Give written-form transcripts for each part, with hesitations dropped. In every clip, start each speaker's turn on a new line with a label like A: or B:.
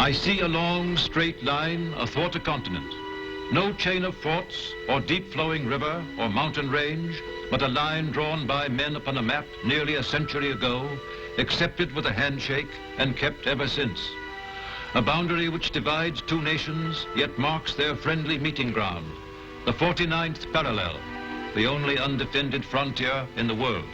A: I see a long, straight line athwart a continent. No chain of forts or deep-flowing river or mountain range, but a line drawn by men upon a map nearly a century ago, accepted with a handshake and kept ever since. A boundary which divides two nations, yet marks their friendly meeting ground. The 49th parallel, the only undefended frontier in the world.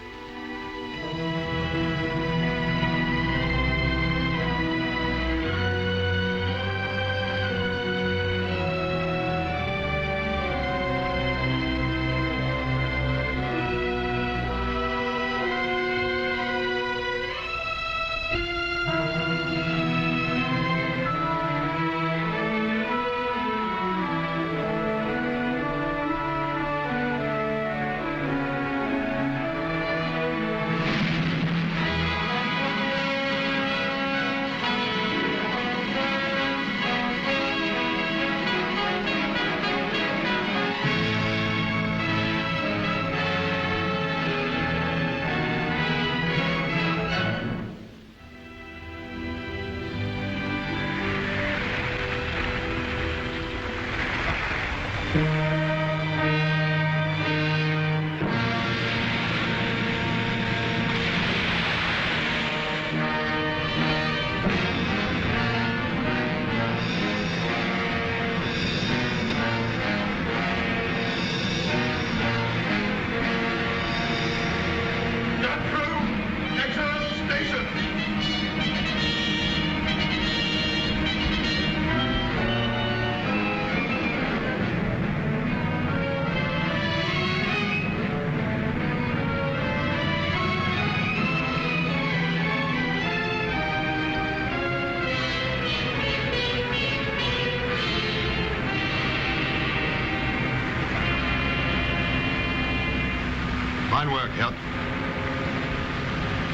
B: Fine work, Herr.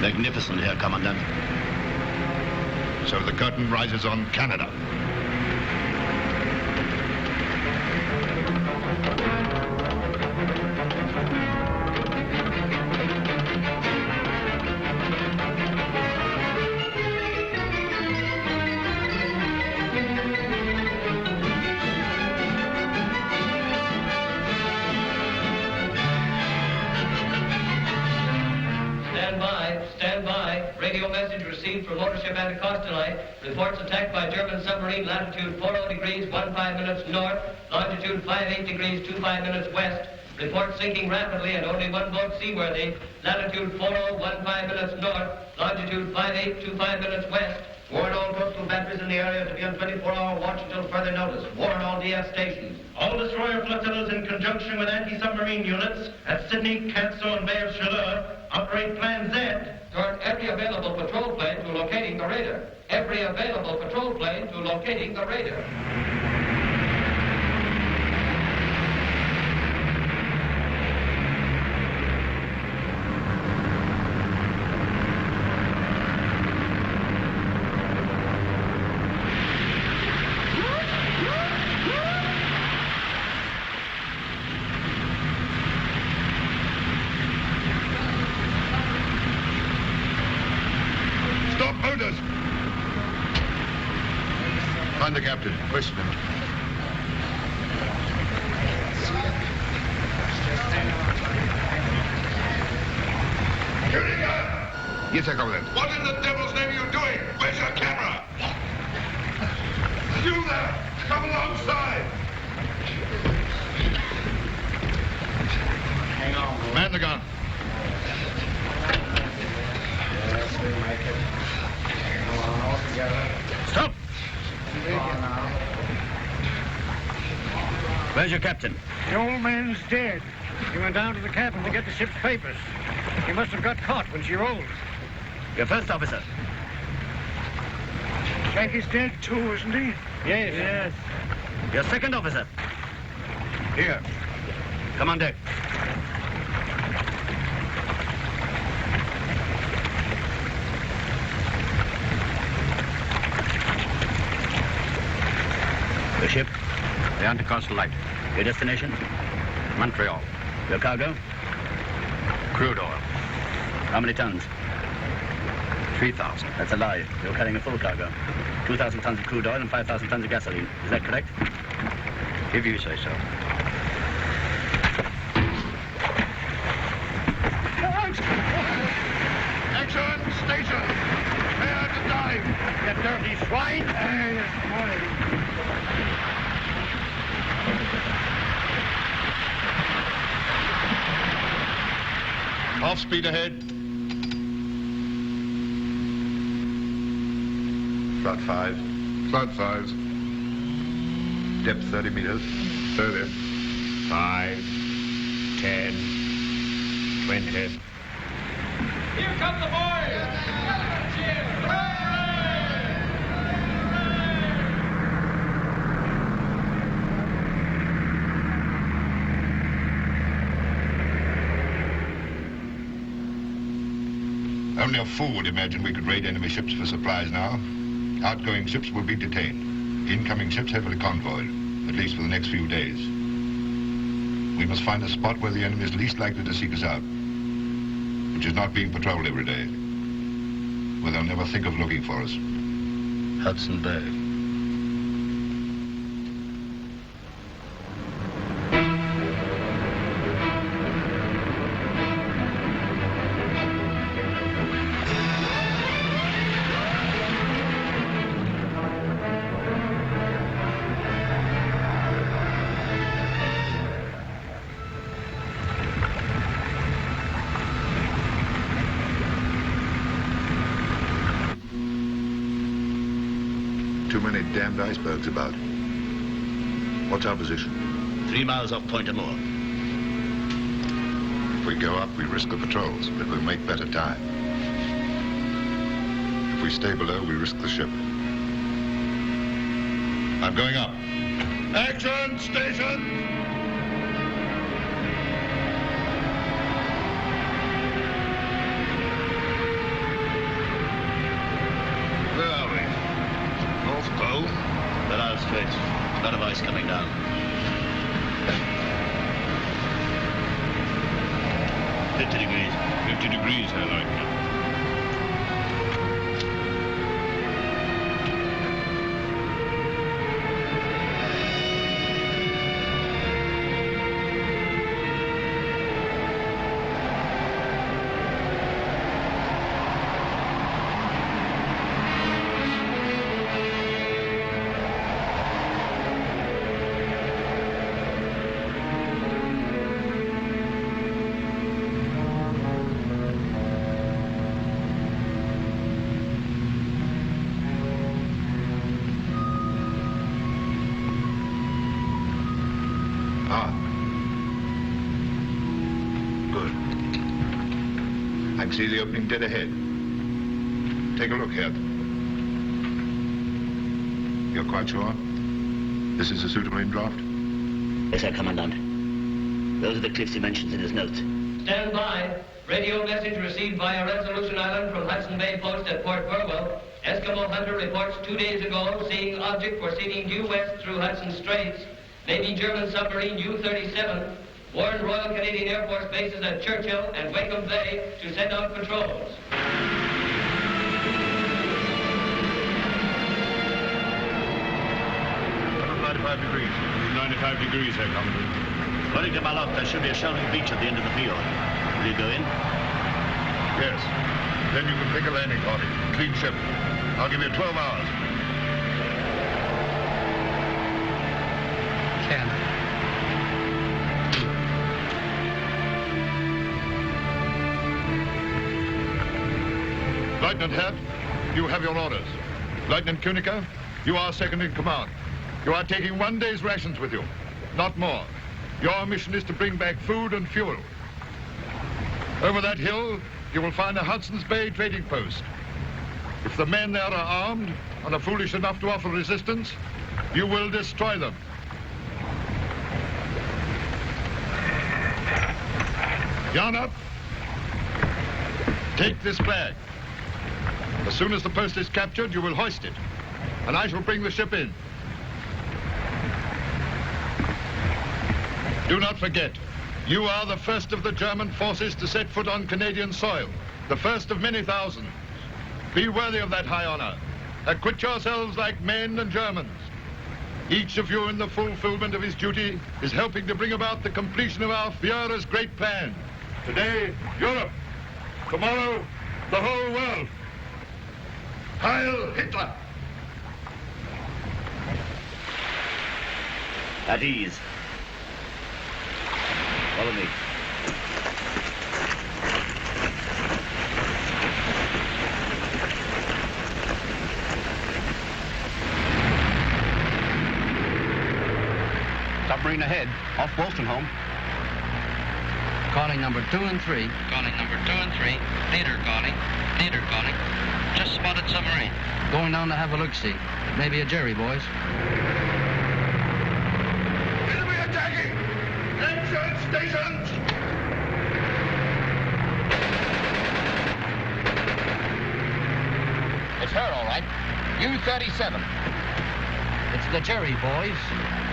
C: Magnificent, Herr Commandant.
B: So the curtain rises on Canada.
D: From motorship Anacostalite, reports attack by German submarine, latitude 40 degrees 15 minutes north, longitude 58 degrees 25 minutes west. Reports sinking rapidly and only one boat seaworthy, latitude 4015 minutes north, longitude 5825 minutes west. Warn all coastal batteries in the area to be on 24-hour watch until further notice. Warn all DF stations. All destroyer flotillas in conjunction with anti-submarine units at Sydney, Canso, and Bay of Chaleur operate Plan Z. Turn every available patrol plane to locating the radar. Every available patrol plane to locating the radar.
B: Find the captain. Question him.
E: Shooting gun!
B: Yes, sir, Commandant.
E: What in the devil's name are you doing? Where's your camera? You there! Come alongside!
D: Hang on.
B: Man the gun.
D: Yes, we make it. Come on, all together.
C: Stop!
D: Now.
C: Where's your captain?
F: The old man's dead. He went down to the cabin to get the ship's papers. He must have got caught when she rolled.
C: Your first officer.
F: Jack is dead too, isn't he?
D: Yes. Yes.
C: Your second officer.
B: Here.
C: Come on deck. The ship?
G: The Anacostalite.
C: Your destination?
G: Montreal.
C: Your cargo?
G: Crude oil.
C: How many tons?
G: 3,000.
C: That's a lie. You're carrying a full cargo. 2,000 tons of crude oil and 5,000 tons of gasoline. Is that correct?
G: If you say so.
E: Action! Station! Prepare to dive!
F: You dirty swine!
B: Half speed ahead. Flood 5.
E: Flood 5s.
B: Depth 30 meters.
E: 30.
B: 5, 10, 20.
E: Here come the boys!
B: Only a fool would imagine we could raid enemy ships for supplies now. Outgoing ships will be detained. Incoming ships heavily convoyed, at least for the next few days. We must find a spot where the enemy is least likely to seek us out, which is not being patrolled every day, where they'll never think of looking for us.
C: Hudson Bay.
B: Too many damned icebergs about. What's our position?
C: 3 miles off Point Amour.
B: If we go up, we risk the patrols, but we'll make better time. If we stay below, we risk the ship. I'm going up.
E: Action! Station!
B: Where are we? North Pole?
C: Bellal Strait. A lot of ice coming down. 50 degrees.
E: 50 degrees, Herr Leutnant.
B: I can see the opening dead ahead. Take a look here. You're quite sure? This is a suitable in-draft?
C: Yes, sir, Commandant. Those are the cliffs he mentions in his notes.
D: Stand by. Radio message received via Resolution Island from Hudson Bay Post at Port Burwell. Eskimo hunter reports 2 days ago seeing object proceeding due west through Hudson Straits. Maybe German submarine U-37. Warned Royal Canadian Air Force bases at Churchill and Wakeham Bay to send out patrols.
B: 95 degrees.
E: 95 degrees, Herr Commandant.
C: According to my log, there should be a shelving beach at the end of the field. Will you go in?
B: Yes. Then you can pick a landing party. Clean ship. I'll give you 12 hours. Lieutenant Hert, you have your orders. Lieutenant Kunica, you are second in command. You are taking 1 day's rations with you, not more. Your mission is to bring back food and fuel. Over that hill, you will find a Hudson's Bay trading post. If the men there are armed and are foolish enough to offer resistance, you will destroy them. Yarn up. Take this flag. As soon as the post is captured, you will hoist it, and I shall bring the ship in. Do not forget, you are the first of the German forces to set foot on Canadian soil, the first of many thousands. Be worthy of that high honor. Acquit yourselves like men and Germans. Each of you in the fulfillment of his duty is helping to bring about the completion of our Führer's great plan. Today, Europe. Tomorrow, the whole world. Heil Hitler!
C: At ease. Follow me.
H: Submarine ahead, off Wolstenholme.
I: Calling number 2 and 3.
J: Calling number 2 and 3. Leader calling. Leader calling. Just spotted submarine.
I: Going down to have a look-see. Maybe a Jerry, boys.
B: Enemy attacking! Action stations!
H: It's her, all right. U-37.
I: It's the Jerry, boys.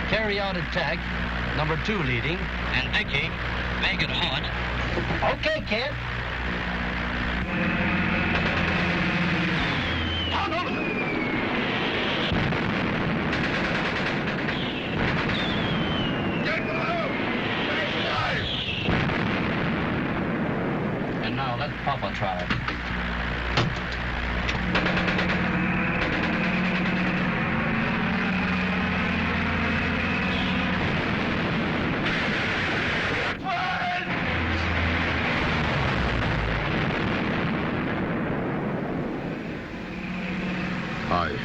I: Carry out attack. Number 2 leading.
J: And Vicky, make it hot.
H: Okay, kid.
I: And now let Papa try it.
B: Five.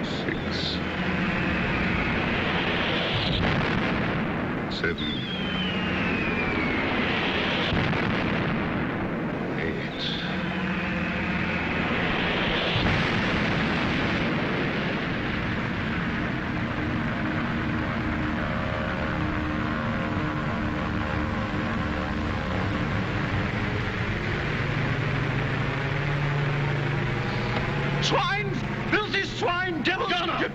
B: 6. 7. 8.
F: 'Swine! Filthy swine! Devil! Gunner!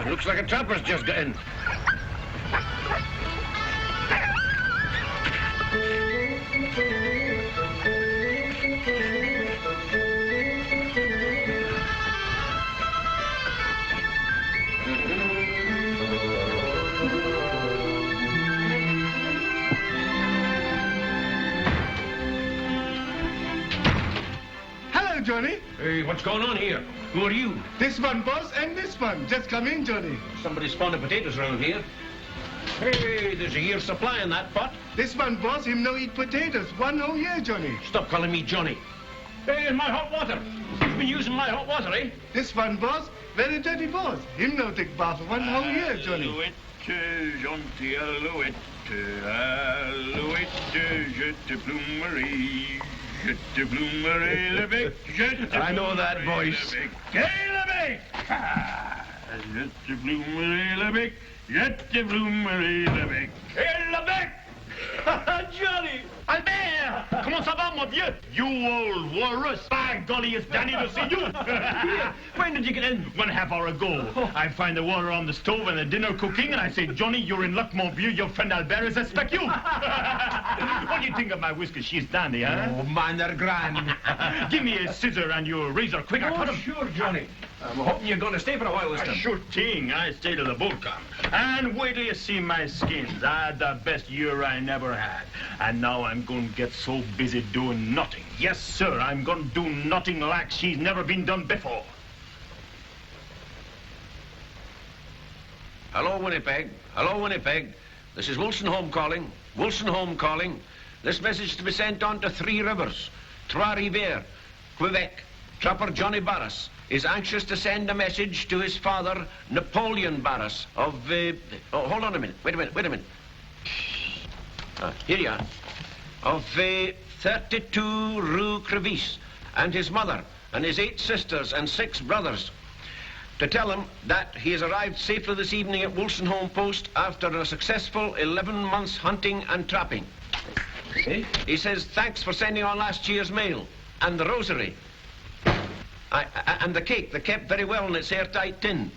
G: Looks like a trapper's just got in.
F: Hello, Johnny.
K: Hey, what's going on here? Who are you?
F: This one, boss, and this one. Just come in, Johnny.
K: Somebody spawned potatoes around here. Hey, there's a year's supply in that pot.
F: This one, boss, him no eat potatoes. 1 whole year, Johnny.
K: Stop calling me Johnny. Hey, and my hot water. You've been using my hot water, eh?
F: This one, boss, very dirty boss. Him no take bath 1 whole year, Johnny.
E: Alouette, gentil alouette, alouette, je te plumerai. Je te plumerai le bec, je te
G: I know that
E: plumerai
G: voice.
E: le bec. Quel le bec! Je te plumerai le bec, je te plumerai le bec.
K: Hey, le bec! Johnny! Albert! Comment ça va, mon vieux? You old walrus! By golly, it's Danny to see you! When did you get in? 1/2 hour ago. I find the water on the stove and the dinner cooking, and I say, Johnny, you're in luck, mon vieux. Your friend Albert is expect you. What do you think of my whiskey? She's dandy, huh?
G: Oh, man, they're grand.
K: Give me a scissor and your razor, quick. I cut 'em.
G: Sure, Johnny. I'm hoping you're going to stay for a while this time.
K: Sure thing. I stay till the boat come. And wait till you see my skins. I had the best year I never had. And now I'm going to get so busy doing nothing. Yes, sir, I'm going to do nothing like she's never been done before.
G: Hello, Winnipeg. Hello, Winnipeg. This is Wolstenholme calling. Wolstenholme calling. This message to be sent on to Three Rivers, Trois-Rivières, Quebec. Trapper Johnny Barras is anxious to send a message to his father, Napoleon Barras, of... oh, hold on a minute. Wait a minute. Here you are. Of 32 Rue Crevice, and his mother, and his 8 sisters and 6 brothers, to tell him that he has arrived safely this evening at Wolstenholme Post after a successful 11 months hunting and trapping. See? He says thanks for sending on last year's mail, and the rosary. And the cake, they kept very well in its airtight tin.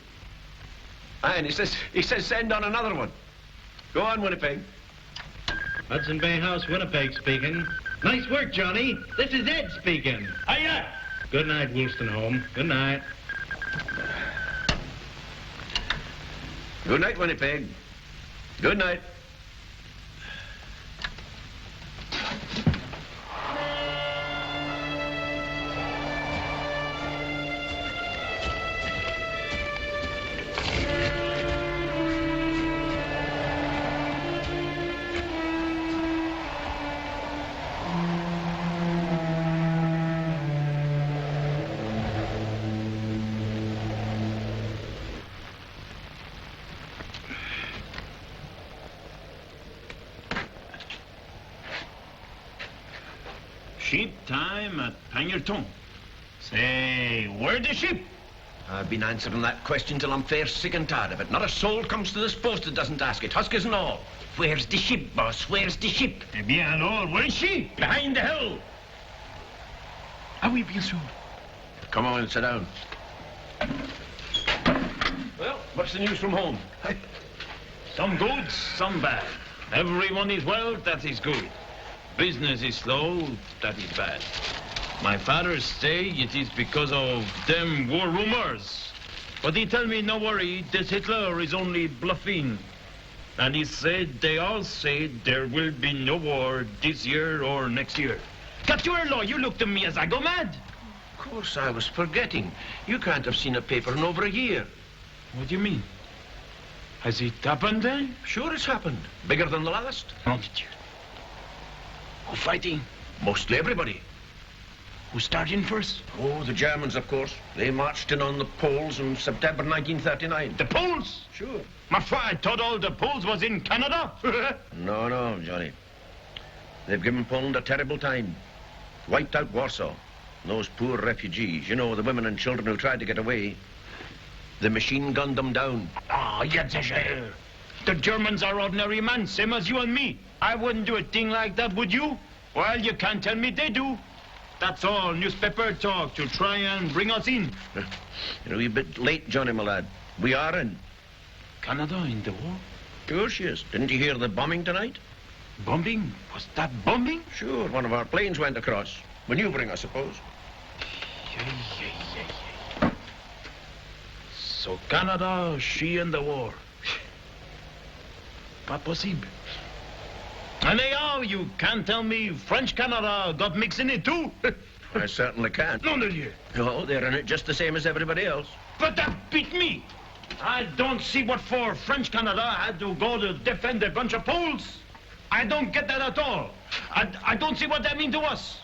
G: And he says send on another one. Go on, Winnipeg.
L: Hudson Bay House, Winnipeg speaking. Nice work, Johnny. This is Ed speaking.
K: Hiya!
L: Good night, Wolstenholme. Good night.
G: Good night, Winnipeg. Good night.
K: Sheep time at Pangerton. Say, where's the sheep?
G: I've been answering that question till I'm fair sick and tired of it. Not a soul comes to this post that doesn't ask it, huskies and all. Where's the sheep, boss? Where's the sheep?
K: Eh bien alors, where's she? Behind the hill. Ah oui, bien sûr.
G: Come on, sit down. Well, what's the news from home?
K: Some good, some bad. Everyone is well, that is good. Business is slow, that is bad. My father say it is because of them war rumors. But he tell me, no worry, this Hitler is only bluffing. And he said, they all say there will be no war this year or next year. Catuerlo, you look to me as I go mad.
G: Of course, I was forgetting. You can't have seen a paper in over a year.
K: What do you mean? Has it happened then?
G: Sure it's happened. Bigger than the last.
K: Who fighting?
G: Mostly everybody.
K: Who started first?
G: Oh, the Germans, of course. They marched in on the Poles in September 1939.
K: The Poles?
G: Sure.
K: My father thought all the Poles was in Canada.
G: No, Johnny. They've given Poland a terrible time. Wiped out Warsaw. And those poor refugees, you know, the women and children who tried to get away, the machine gunned them down.
K: Ah, exagère. The Germans are ordinary men, same as you and me. I wouldn't do a thing like that, would you? Well, you can't tell me they do. That's all newspaper talk to try and bring us in.
G: You're a bit late, Johnny, my lad. We are in.
K: Canada in the war?
G: Sure she is. Didn't you hear the bombing tonight?
K: Bombing? Was that bombing?
G: Sure, one of our planes went across. Maneuvering, I suppose.
K: So Canada, she in the war. Pas possible. And anyhow, you can't tell me French Canada got mixed in it too?
G: I certainly can't.
K: Non de Dieu.
G: No, they're in it just the same as everybody else.
K: But that beat me. I don't see what for French Canada had to go to defend a bunch of Poles. I don't get that at all. I don't see what that mean to us.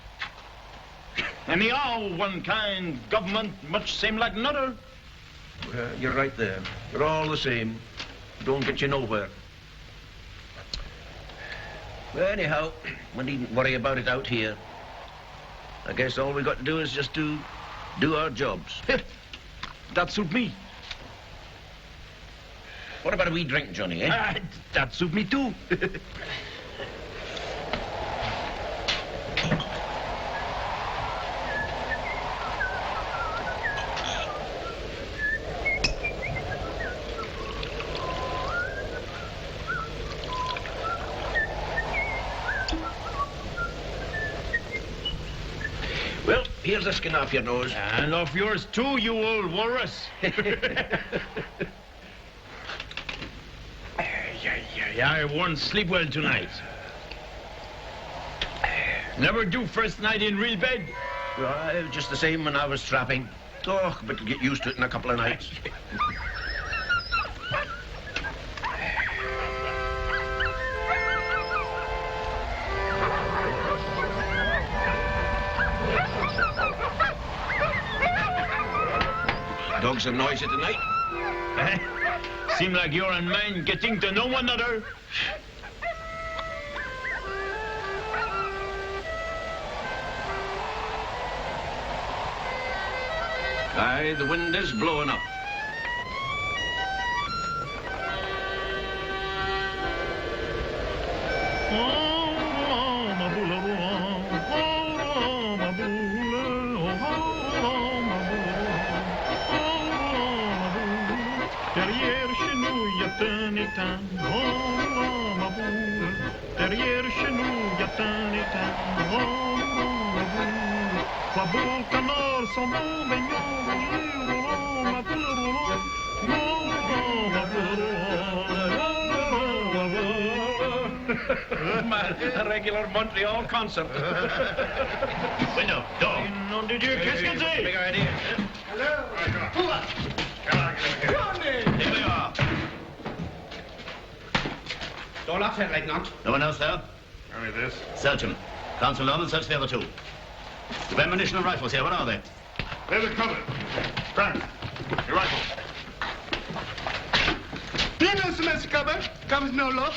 K: Anyhow, one kind government much same like another.
G: Well, you're right there. You're all the same. Don't get you nowhere. Well, anyhow, we needn't worry about it out here. I guess all we got to do is just do our jobs.
K: That suit me.
G: What about a wee drink, Johnny, eh?
K: That suit me too.
G: Well, here's a skin off your nose.
K: And off yours too, you old walrus. I won't sleep well tonight. Never do first night in real bed.
G: Well, just the same when I was trapping. Oh, but get used to it in a couple of nights. Dogs are noisy tonight.
K: Seem like you're and mine getting to know one another.
G: Aye, the wind is blowing up.
K: Derrière chez nous, y a un étang. Oh, ma boule. Derrière chez nous, y a un étang. Oh, ma boule. Quoi beau canard, son bon baignon. Oh, ma boule.
G: Man, a regular Montreal concert.
K: Window, door. Non de Dieu, qu'est-ce que c'est?
G: Big idea.
B: Hello?
G: Here we are.
H: Door locked, Herr Leutnant.
C: No one else there?
B: Only this.
C: Search him. Council Norman, search the other two. You've ammunition and rifles here. What are they?
B: There's a cupboard. Frank, your rifle.
H: Do you know, Mr. Cupboard? Comes no lock.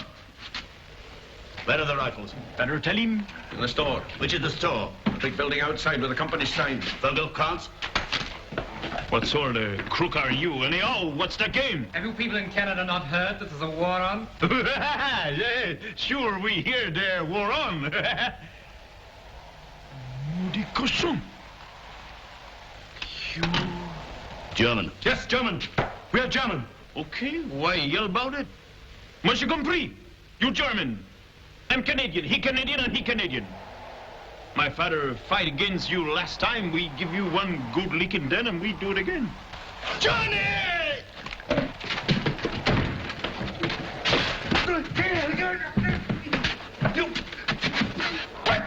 C: Where are the rifles?
K: Better tell him.
G: In the store.
C: Which is the store?
G: The big building outside with the company sign.
C: Vogel, Krantz?
K: What sort of crook are you, anyhow? What's the game?
M: Have you people in Canada not heard that there's a war on?
K: Yeah, sure, we hear there war on. Maudit cochon. You...
C: German.
K: Yes, German. We are German. Okay, why yell about it? Moi, j'ai compris. You German. I'm Canadian. He Canadian and he Canadian. My father fight against you last time. We give you one good licking then and we do it again. Johnny! You... What?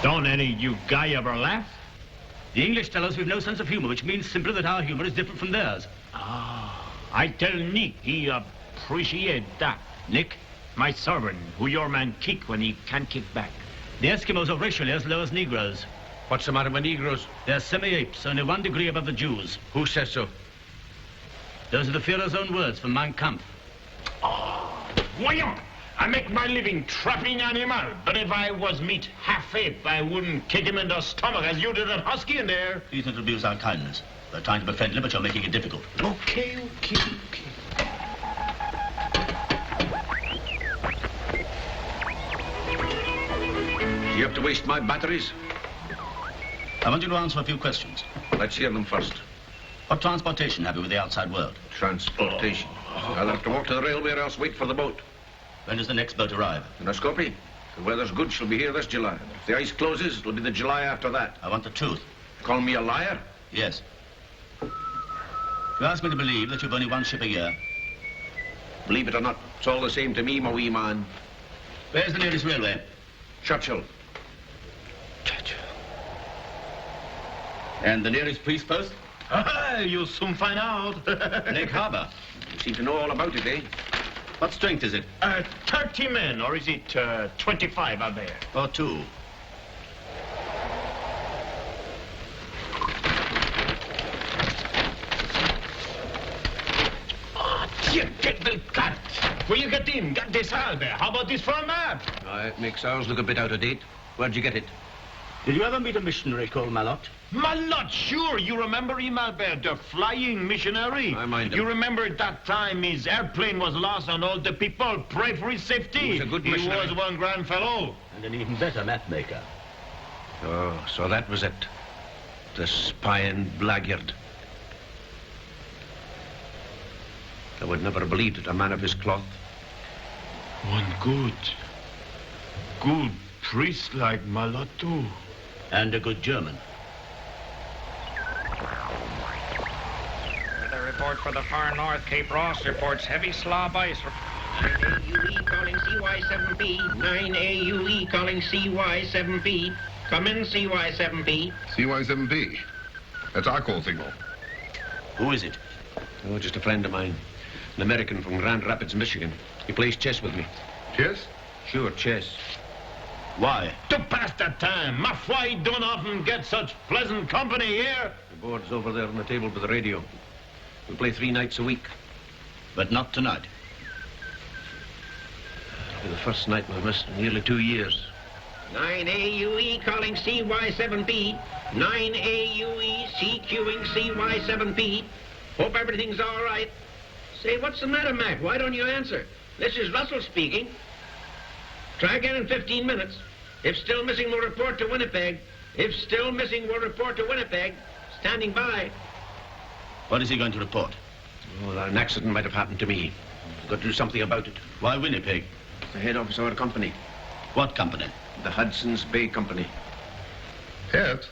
K: Don't any you guy ever laugh?
C: The English tell us we've no sense of humor, which means simply that our humor is different from theirs.
K: Ah, I tell Nick he appreciate that. Nick, my servant, who your man kick when he can't kick back.
C: The Eskimos are racially as low as Negroes.
G: What's the matter with Negroes?
C: They're semi-apes, only 1 degree above the Jews.
G: Who says so?
C: Those are the Führer's own words from Mein Kampf.
K: Oh, voyons! I make my living trapping animal, but if I was meat half ape, I wouldn't kick him in the stomach as you did that husky in there.
C: Please don't abuse our kindness. We're trying to be friendly, but you're making it difficult.
K: Okay.
G: Do you have to waste my batteries?
C: I want you to answer a few questions.
G: Let's hear them first.
C: What transportation have you with the outside world?
G: Transportation. I'll have to walk to the railway or else wait for the boat.
C: When does the next boat arrive?
G: In a Skopje. The weather's good, she'll be here this July. If the ice closes, it'll be the July after that.
C: I want the truth.
G: Call me a liar?
C: Yes. You ask me to believe that you've only one ship a year.
G: Believe it or not, it's all the same to me, my wee man.
C: Where's the nearest railway?
G: Churchill.
C: And the nearest police post?
K: You'll soon find out.
C: Lake Harbor.
G: You seem to know all about it, eh?
C: What strength is it?
K: 30 men, or is it 25 out there?
C: Or 2.
K: You get the cut. Will you get in? Got this halbe. How about this for a map?
G: It makes ours look a bit out of date. Where'd you get it?
C: Did you ever meet a missionary called Malot?
K: Malot, sure. You remember him, Albert, the flying missionary?
G: I mind him.
K: You remember that time his airplane was lost and all the people pray for his safety?
G: He was a good missionary.
K: He was one grand fellow.
C: And an even better map maker.
G: Oh, so that was it. The spying blackguard. I would never have believed it, a man of his cloth.
K: One good priest like Malotto.
C: And a good German.
M: The report for the far north, Cape Ross reports heavy slob ice.
N: 9AUE calling CY7B. 9AUE calling CY7B. Come in, CY7B.
B: CY7B. That's our call signal.
G: Who is it? Oh, just a friend of mine. An American from Grand Rapids, Michigan. He plays chess with me.
B: Chess?
G: Sure, chess.
C: Why?
K: To pass the time. Ma foi, don't often get such pleasant company here.
G: The board's over there on the table by the radio. We play 3 nights a week.
C: But not tonight.
G: The first night we missed in nearly 2 years.
N: 9AUE calling CY7B. 9AUE CQing CY7B. Hope everything's all right. Say, what's the matter, Mac? Why don't you answer? This is Russell speaking. Try again in 15 minutes. If still missing, we'll report to Winnipeg. If still missing, we'll report to Winnipeg. Standing by.
C: What is he going to report?
G: Oh, an accident might have happened to me. We've got to do something about it.
C: Why Winnipeg?
G: The head office of our company.
C: What company?
G: The Hudson's Bay Company.
B: Head?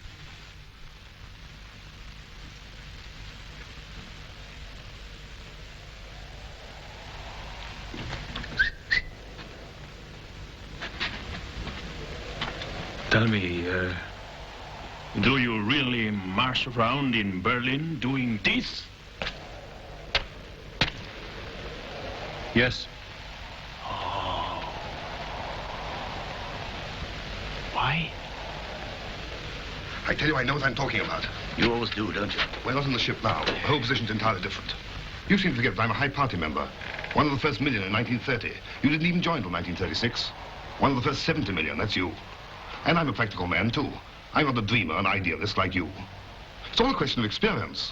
K: Tell me, do you really march around in Berlin doing this?
B: Yes.
K: Oh. Why?
B: I tell you, I know what I'm talking about.
C: You always do, don't you?
B: We're not on the ship now. The whole position's entirely different. You seem to forget that I'm a high party member. One of the first million in 1930. You didn't even join till 1936. One of the first 70 million, that's you. And I'm a practical man, too. I'm not a dreamer, an idealist like you. It's all a question of experience.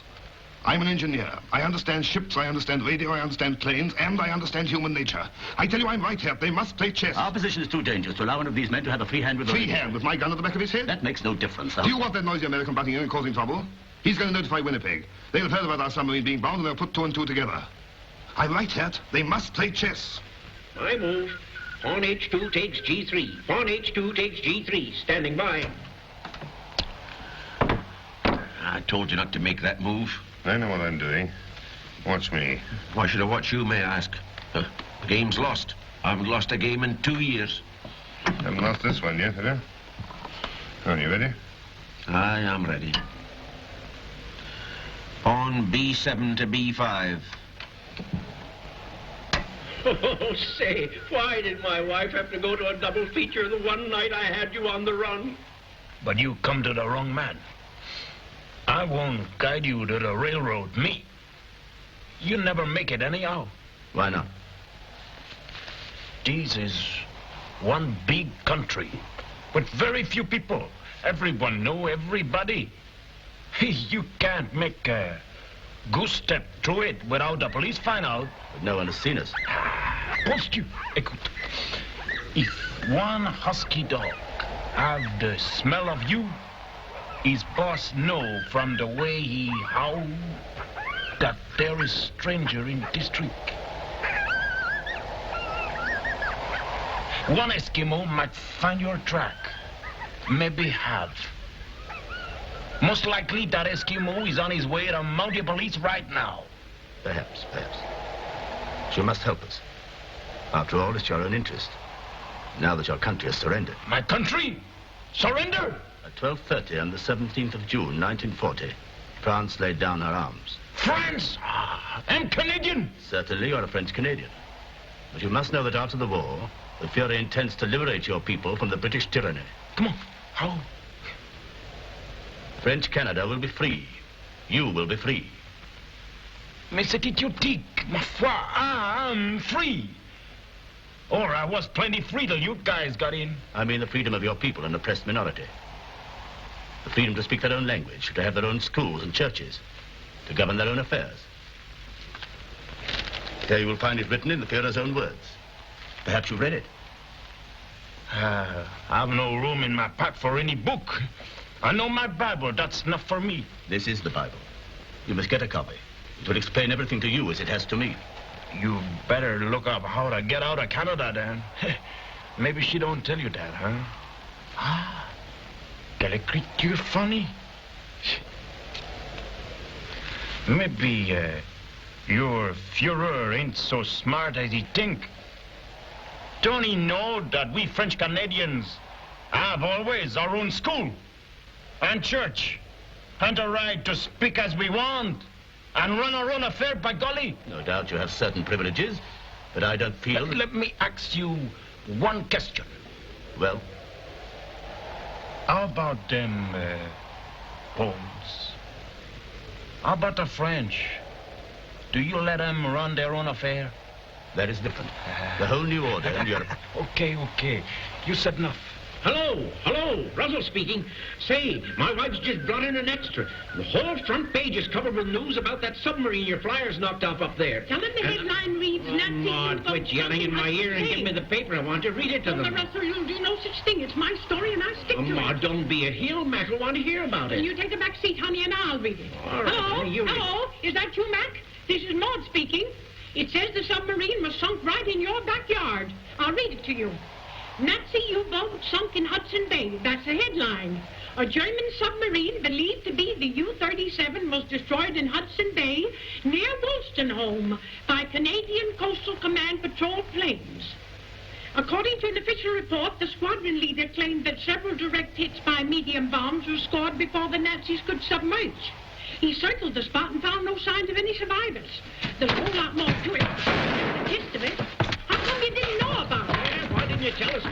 B: I'm an engineer. I understand ships, I understand radio, I understand planes, and I understand human nature. I tell you, I'm right here. They must play chess.
C: Our position is too dangerous to allow one of these men to have a free hand with the
B: Free hand with my gun at the back of his head?
C: That makes no difference, though.
B: Do you want that noisy American butting in and causing trouble? He's going to notify Winnipeg. They'll have heard about our submarine being bound, and they'll put 2 and 2 together. I'm right, Hert. They must play chess.
N: I move. Pawn H2 takes G3. Pawn H2 takes G3. Standing by.
G: I told you not to make that move.
B: I know what I'm doing. Watch me.
G: Why should I watch you, may I ask? The game's lost. I haven't lost a game in 2 years.
B: Haven't lost this one yet, have you? Are you ready?
G: I am ready. Pawn B7 to B5.
N: Oh, say, why did my wife have to go to a double feature the one night I had you on the run?
K: But you come to the wrong man. I won't guide you to the railroad, me. You never make it anyhow.
C: Why not?
K: This is one big country with very few people. Everyone know everybody. You can't make a goose step through it without the police find out.
C: But no one has seen us.
K: Post you. Écoute. If one husky dog have the smell of you, his boss know from the way he howl that there is stranger in district. One Eskimo might find your track. Maybe have. Most likely that Eskimo is on his way to mounted police right now.
C: Perhaps. But you must help us. After all, it's your own interest. Now that your country has surrendered.
K: My country? Surrender?
C: At 12:30 on the 17th of June, 1940, France laid down her arms.
K: France? I'm Canadian.
C: Certainly, you're a French-Canadian. But you must know that after the war, the Fuhrer intends to liberate your people from the British tyranny.
K: Come on. How?
C: French Canada will be free. You will be free.
K: Mais c'est idiotique. Ma foi, I'm free. Or I was plenty free till you guys got in.
C: I mean the freedom of your people, an oppressed minority. The freedom to speak their own language, to have their own schools and churches, to govern their own affairs. Here you will find it written in the Fuhrer's own words. Perhaps you've read it.
K: I've no room in my pack for any book. I know my Bible. That's enough for me.
C: This is the Bible. You must get a copy. It will explain everything to you as it has to me.
K: You better look up how to get out of Canada, Dan. Maybe she don't tell you that, huh? Ah, quelle écriture funny. Maybe your Führer ain't so smart as he think. Don't he know that we French Canadians have always our own school and church and a right to speak as we want and run our own affair, by golly?
C: No doubt you have certain privileges, but I don't feel...
K: Let me ask you one question.
C: Well?
K: How about them Poles? How about the French? Do you let them run their own affair?
C: That is different. The whole new order in Europe.
K: Okay. You said enough.
N: Hello, Russell speaking. Say, my wife's just brought in an extra. The whole front page is covered with news about that submarine your flyers knocked off up there.
O: Tell them the headline reads, Nazi
N: on, quit yelling in my ear and give me the paper. I want to read it to them.
O: Russell, you'll do no such thing. It's my story and I stick to it.
N: Don't be a heel, Mac. I want to hear about it.
O: You take the back seat, honey, and I'll read it.
N: All right,
O: Hello? Is that you, Mac? This is Maud speaking. It says the submarine was sunk right in your backyard. I'll read it to you. Nazi U-boat sunk in Hudson Bay. That's the headline. A German submarine believed to be the U-37 was destroyed in Hudson Bay near Wolstenholme by Canadian Coastal Command patrol planes. According to an official report, the squadron leader claimed that several direct hits by medium bombs were scored before the Nazis could submerge. He circled the spot and found no signs of any survivors. There's a whole lot more to it. The gist of it. How come you didn't know about it?
N: Why didn't you tell us?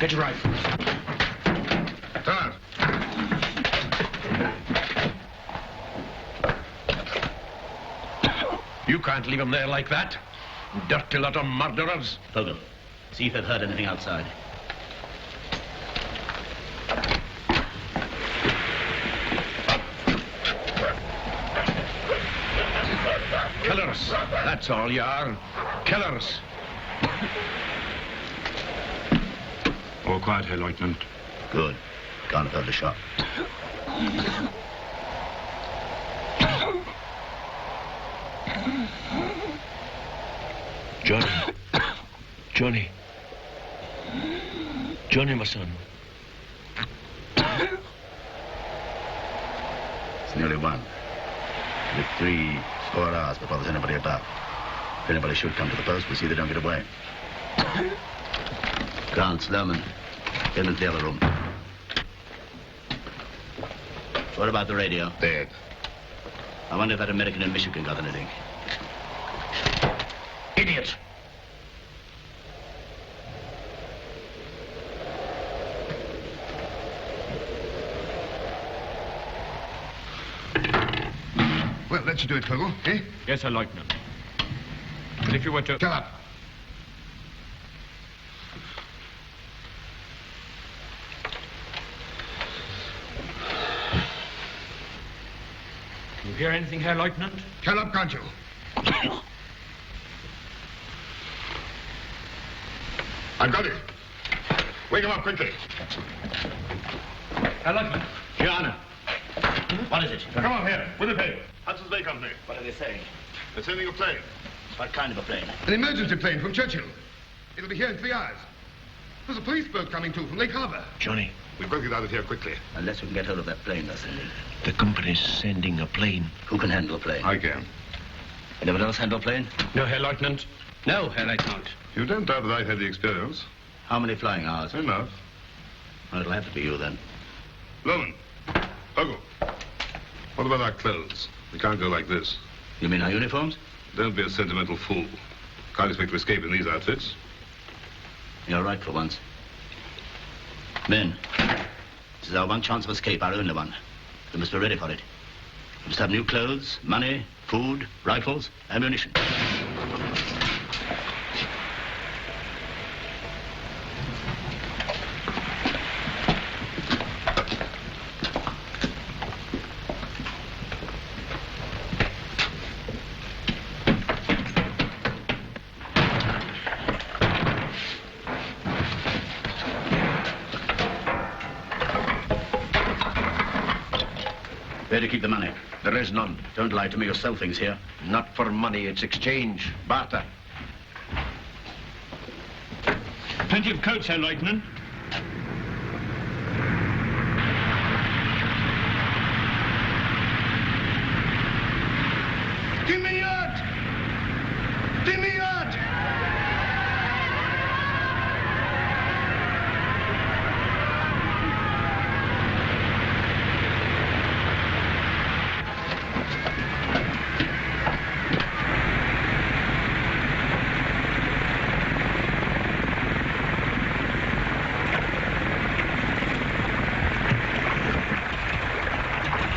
B: Get your rifles. Turn.
G: You can't leave them there like that. Dirty lot of murderers.
C: Fogel, see if they've heard anything outside.
G: Killers. That's all you are. Killers.
B: All quiet here, Lieutenant.
C: Good. Can't have heard a shot.
P: Johnny, my son.
C: It's nearly 1. With 3 4 hours before there's anybody about. If anybody should come to the post, we'll see they don't get away. Grant, Sloman, get into the other room. What about the radio?
B: Dead.
C: I wonder if that American in Michigan got anything.
G: Idiot.
B: Well, that should do it, Fogel, eh?
Q: Yes, sir, Lieutenant. But if you were to...
B: Shut up.
Q: You hear anything, Herr Lieutenant?
B: Shut up, can't you? I've got it. Wake him up quickly.
Q: Herr Lieutenant.
C: Your Honor. What is it?
B: Come on here, with the paper. Hudson's Bay Company.
C: What are they saying?
B: They're sending a plane.
C: What kind of a plane?
B: An emergency plane from Churchill. It'll be here in 3 hours. There's a police boat coming too from Lake Harbor.
P: Johnny.
B: We've got to get out of here quickly.
C: Unless we can get hold of that plane, that's it.
P: The company's sending a plane.
C: Who can handle a plane?
B: I can.
C: Anyone else handle a plane?
Q: No, Herr Lieutenant.
J: No, Herr Lieutenant.
B: You don't doubt that I've had the experience.
C: How many flying hours?
B: Enough.
C: Well, it'll have to be you then.
B: Loman. Fogel. What about our clothes? We can't go like this.
C: You mean our uniforms?
B: Don't be a sentimental fool. Can't expect to escape in these outfits.
C: You're right for once. Men, this is our one chance of escape, our only one. We must be ready for it. We must have new clothes, money, food, rifles, ammunition. Where do you keep the money?
G: There is none.
C: Don't lie to me, you'll sell things here.
G: Not for money, it's exchange, barter.
K: Plenty of coats, Herr Leutnant.
H: Give me yacht! Give me yacht!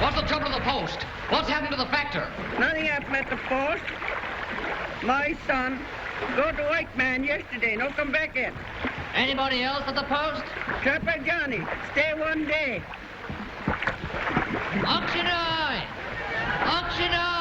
I: What's the trouble with the post? What's happened to the factor?
R: Nothing happened at the post. My son go to white man yesterday, no come back yet.
I: Anybody else at the post?
R: Trapper Johnny, stay one day.
I: Auction eye! Auction eye!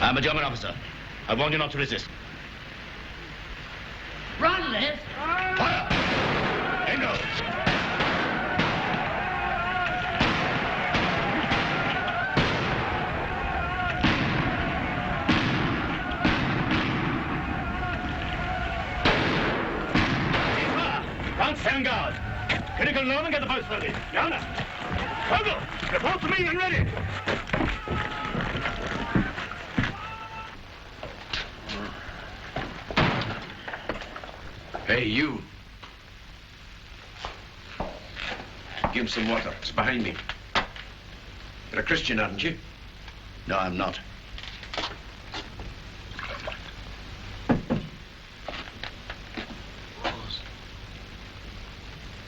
C: I'm a German officer. I warn you not to resist.
I: Run, Liz!
C: Fire! Endo!
K: Don't stand guard. Critical alone and get the post ready. Yonder. Vogel, report to me and ready.
G: Hey, you. Give him some water. It's behind me. You're a Christian, aren't you?
C: No, I'm not.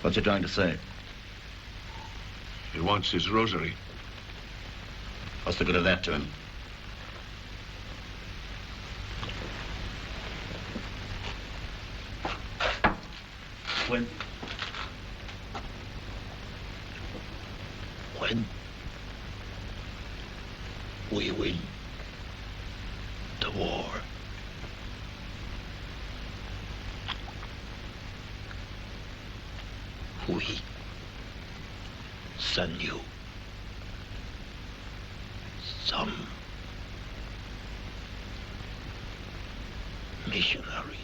C: What's he trying to say?
G: He wants his rosary.
C: What's the good of that to him? When we win the war, we send you some missionaries.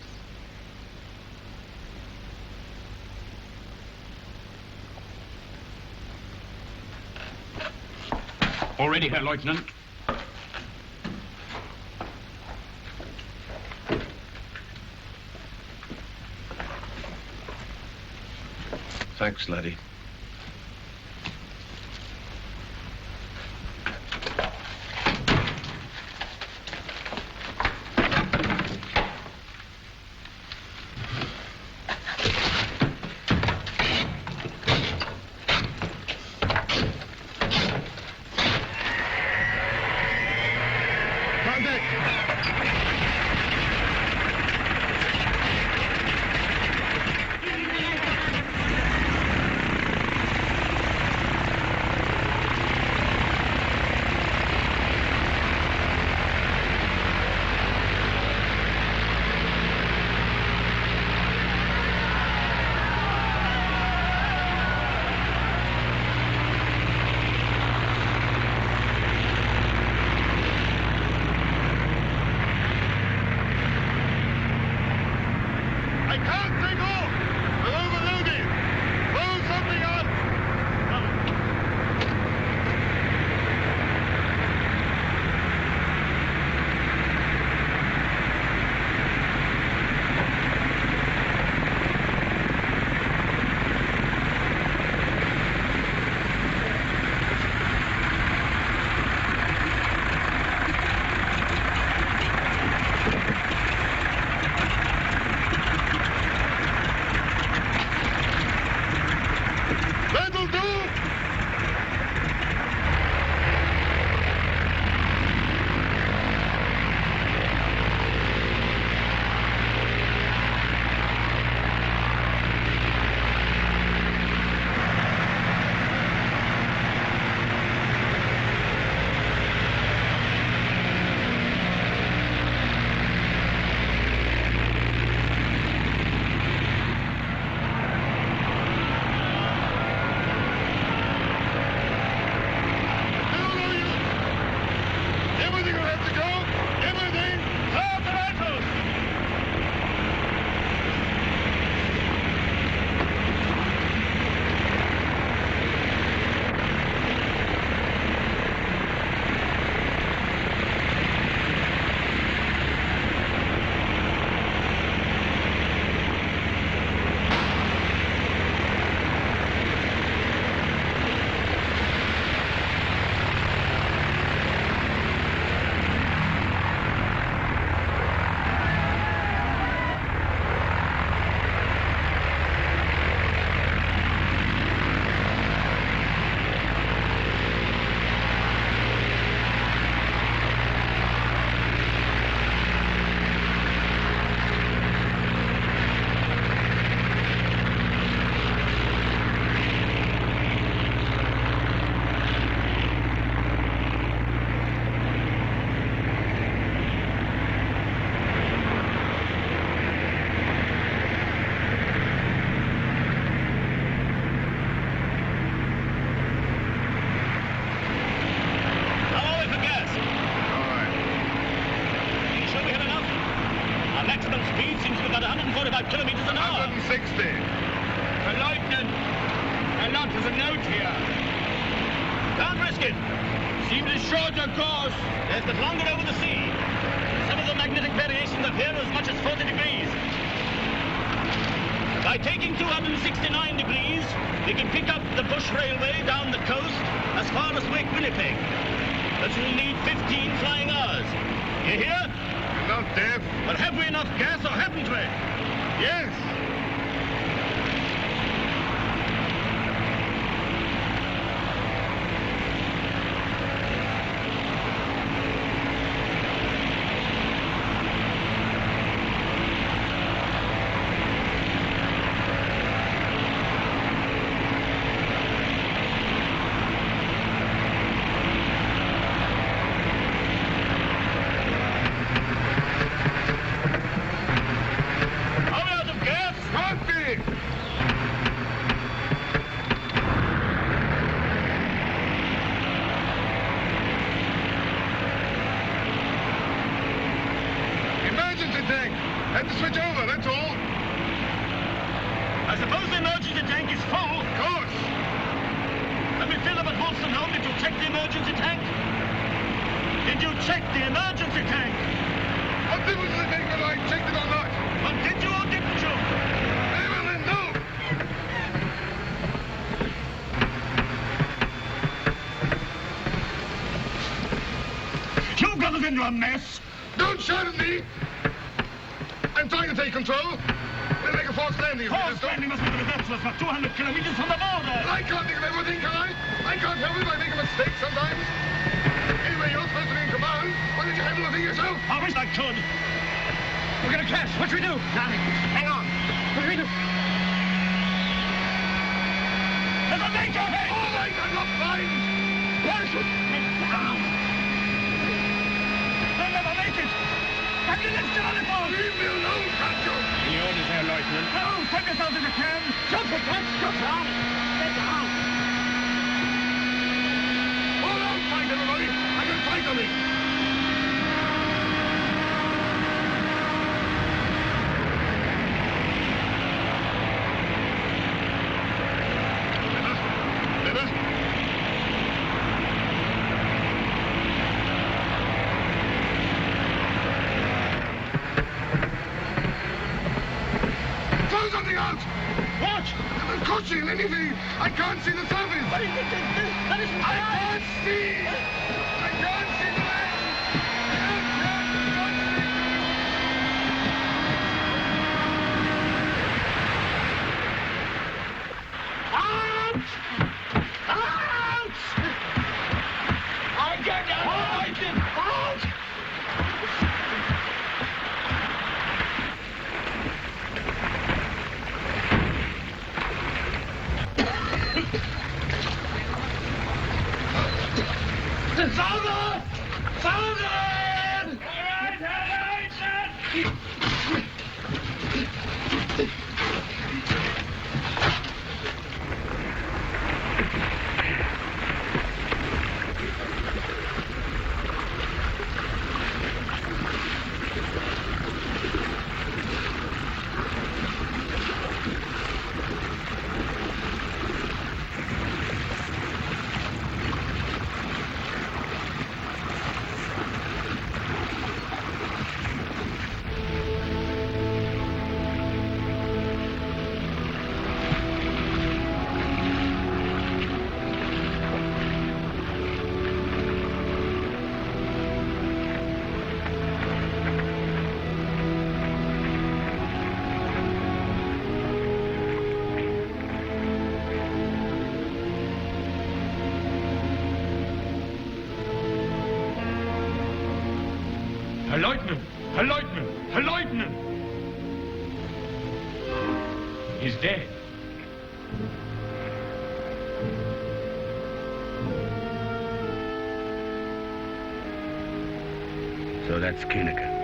K: Already, Herr Leutnant.
G: Thanks, laddie.
K: 145 kilometers an hour.
B: 160.
K: Lieutenant, a lot is a note here. Don't risk it. Seems a shorter course. Yes, but longer over the sea. Some of the magnetic variations up here are as much as 40 degrees. By taking 269 degrees, we can pick up the bush railway down the coast as far as Wake Winnipeg. But you'll need 15 flying hours. You hear?
B: You're not deaf.
K: But have we enough gas or haven't we?
B: Yes. Had to switch over, that's all.
K: I suppose the emergency tank is full.
B: Of course.
K: Let me fill up at Wolstenholme. Did you check the emergency tank? Did you check the emergency tank?
B: What difference does it make whether I checked it or not?
K: Well, did you or didn't you?
B: Very well then, no.
K: You got us into a mess.
B: Don't shout at me. I'm trying to take control. We'll make a forced landing.
K: Forced landing must be to the Dutchless, but 200 kilometers from the border.
B: I can't think of everything, can I? I can't help it if I make a mistake sometimes. Anyway, you're supposed to be in command. Why didn't you handle the thing yourself?
K: I wish I could. We're gonna crash. What should we do? Nothing. Hang on. What do we do? There's a danger ahead!
B: All right, I'm not blind.
K: Parachute! Down! We'll never make it! Have you lifted on it, boss?
B: Leave me alone, can't you?
K: Any orders, Herr Lieutenant? No, take yourself as you can. Jump it, Max. Jump down. Get down.
B: Hold on tight, everybody. I'm going to fight on me. Anything. I can't see the surface.
K: What is it? That isn't
B: I can't see. I can't see the land.
K: Out! Out! I get out! Out! Sauber! Sauber! All right,
Q: Herr Leutnant! Herr Leutnant! Herr Leutnant! He's dead.
P: So that's Koenigsegg.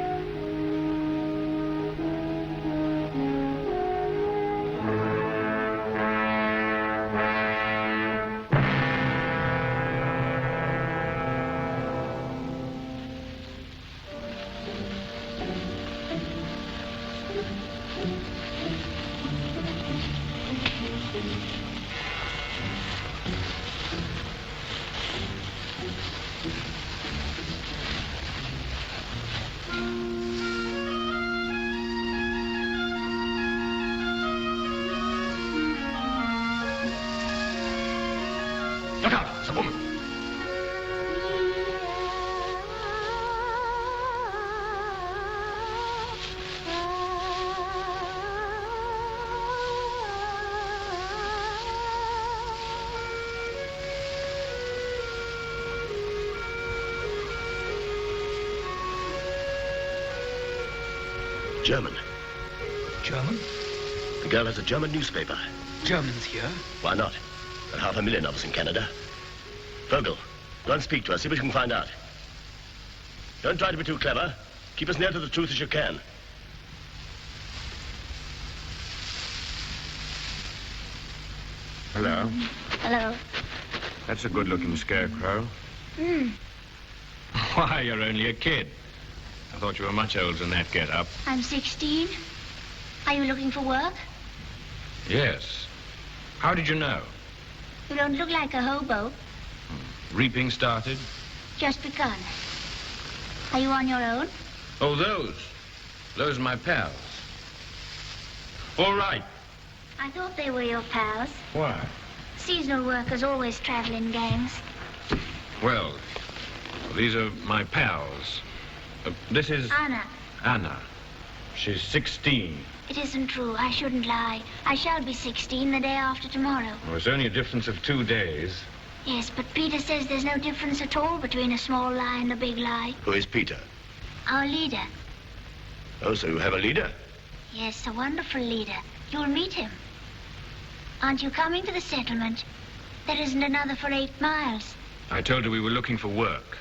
P: German.
S: German?
P: The girl has a German newspaper.
S: Germans here?
P: Why not? There are 500,000 of us in Canada. Vogel, go and speak to her, see what you can find out. Don't try to be too clever. Keep as near to the truth as you can.
G: Hello.
T: Hello.
G: That's a good-looking scarecrow. Why, you're only a kid. I thought you were much older than that get-up.
T: I'm 16. Are you looking for work?
G: Yes. How did you know?
T: You don't look like a hobo.
G: Reaping started?
T: Just begun. Are you on your own?
G: Oh, those. Those are my pals. All right.
T: I thought they were your pals.
G: Why?
T: Seasonal workers always travel in gangs.
G: Well, these are my pals. This is...
T: Anna.
G: Anna. She's 16.
T: It isn't true. I shouldn't lie. I shall be 16 the day after tomorrow.
G: Well, it's only a difference of 2 days.
T: Yes, but Peter says there's no difference at all between a small lie and a big lie.
P: Who is Peter?
T: Our leader.
P: Oh, so you have a leader?
T: Yes, a wonderful leader. You'll meet him. Aren't you coming to the settlement? There isn't another for 8 miles.
G: I told her we were looking for work.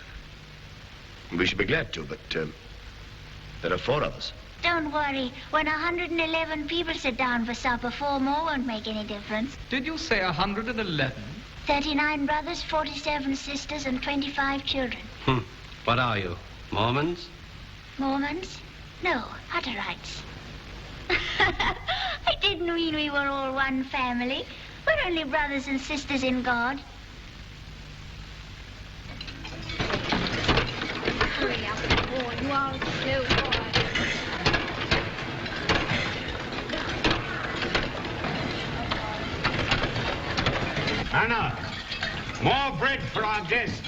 P: We should be glad to, but there are 4 of us.
T: Don't worry. When 111 people sit down for supper, 4 more won't make any difference.
S: Did you say 111?
T: 39 brothers, 47 sisters, and 25 children.
I: What are you, Mormons?
T: Mormons? No, Hutterites. I didn't mean we were all one family. We're only brothers and sisters in God.
O: Hurry up, boy. You are so boy.
N: Anna, more bread for our guests.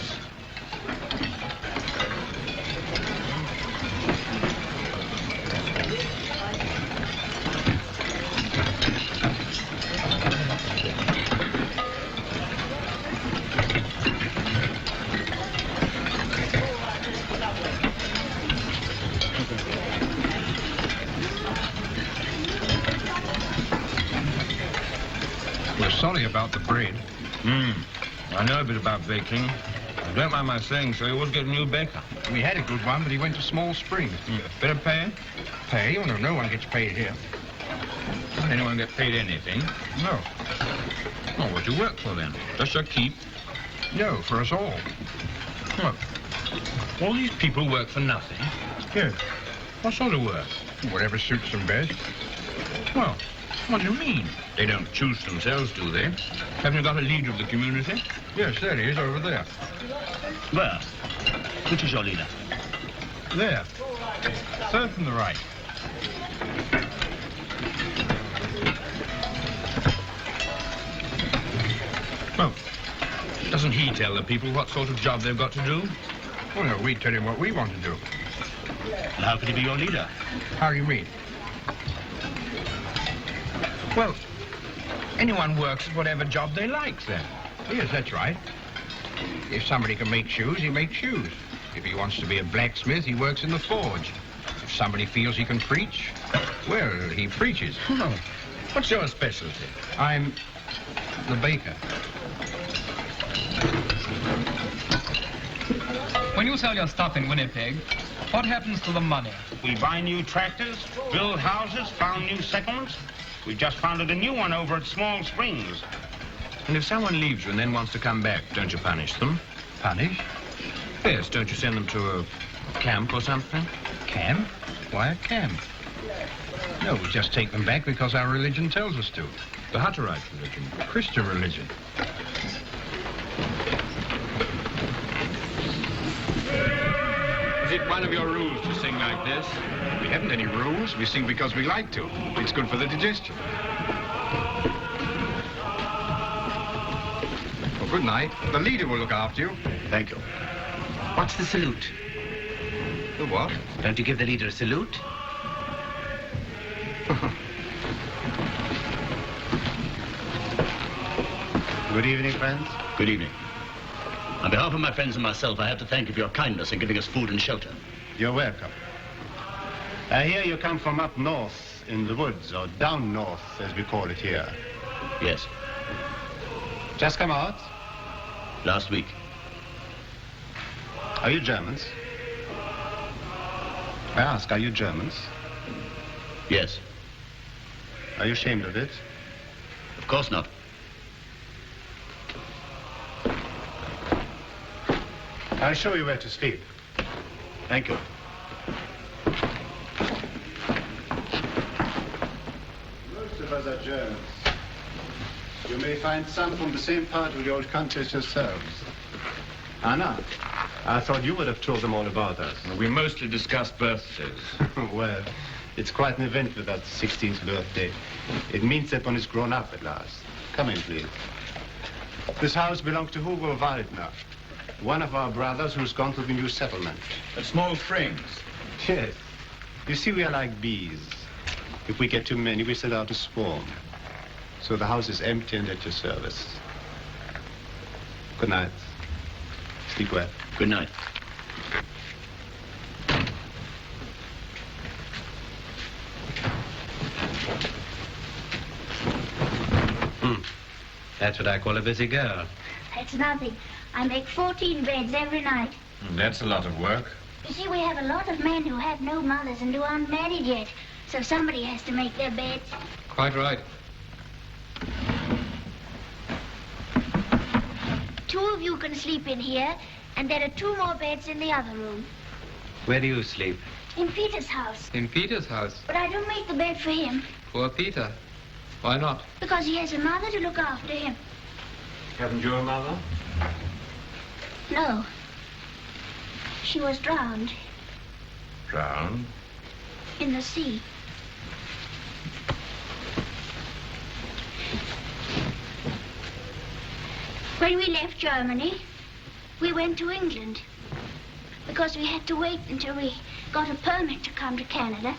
G: We're sorry about the bread. I know a bit about baking. Don't mind my saying so, you always get a new baker.
U: We had a good one, but he went to Small Springs.
G: Better pay?
U: Pay? Oh, no one gets paid here.
G: Does anyone get paid anything?
U: No.
G: Well, what do you work for then? Just your keep?
U: No, for us all.
G: Look, all these people work for nothing.
U: Yes.
G: What sort of work?
U: Whatever suits them best.
G: Well, what do you mean? They don't choose themselves, do they? Haven't you got a leader of the community?
U: Yes, there he is, over there.
P: Where? Which is your leader?
U: There. Third from the right.
G: Oh, doesn't he tell the people what sort of job they've got to do?
U: Well, no, we tell him what we want to do.
P: And how could he be your leader?
U: How do you mean?
G: Well, anyone works at whatever job they like, then.
U: Yes, that's right. If somebody can make shoes, he makes shoes. If he wants to be a blacksmith, he works in the forge. If somebody feels he can preach, well, he preaches.
G: Oh, what's your specialty?
U: I'm the baker.
S: When you sell your stuff in Winnipeg, what happens to the money?
N: We buy new tractors, build houses, found new settlements. We've just founded a new one over at Small Springs.
G: And if someone leaves you and then wants to come back, don't you punish them?
U: Punish?
G: Yes, don't you send them to a camp or something?
U: Camp? Why a camp? No, we just take them back because our religion tells us to.
G: The Hutterite religion.
U: Christian religion.
G: Is it one of your rules to sing like this?
U: We haven't any rules. We sing because we like to. It's good for the digestion. Well, good night. The leader will look after you.
P: Thank you.
I: What's the salute?
U: The what?
I: Don't you give the leader a salute?
P: Good evening, friends. Good evening. On behalf of my friends and myself, I have to thank you for your kindness in giving us food and shelter.
U: You're welcome.
A: I hear you come from up north in the woods, or down north, as we call it here.
C: Yes.
A: Just come out?
C: Last week.
A: Are you Germans? I ask, are you Germans?
C: Yes.
A: Are you ashamed of it?
C: Of course not.
A: I'll show you where to sleep.
C: Thank you.
A: Most of us are Germans. You may find some from the same part of the old country as yourselves. Anna, I thought you would have told them all about us.
Q: We mostly discussed birthdays.
A: Well, it's quite an event with that 16th birthday. It means that one is grown up at last. Come in, please. This house belongs to Hugo Waldner, one of our brothers who's gone to the new settlement.
Q: Small frames.
A: Yes. You see, we are like bees. If we get too many, we set out to swarm. So the house is empty and at your service. Good night. Sleep well.
C: Good night.
V: That's what I call a busy girl.
T: That's nothing. I make 14 beds every night.
Q: That's a lot of work.
T: You see, we have a lot of men who have no mothers and who aren't married yet. So somebody has to make their beds.
V: Quite right.
T: 2 of you can sleep in here, and there are 2 more beds in the other room.
V: Where do you sleep?
T: In Peter's house.
V: In Peter's house?
T: But I don't make the bed for him.
V: Poor Peter. Why not?
T: Because he has a mother to look after him.
Q: Haven't you a mother?
T: No. She was drowned
Q: Drowned?
T: in the sea. When we left Germany, we went to England because we had to wait until we got a permit to come to Canada.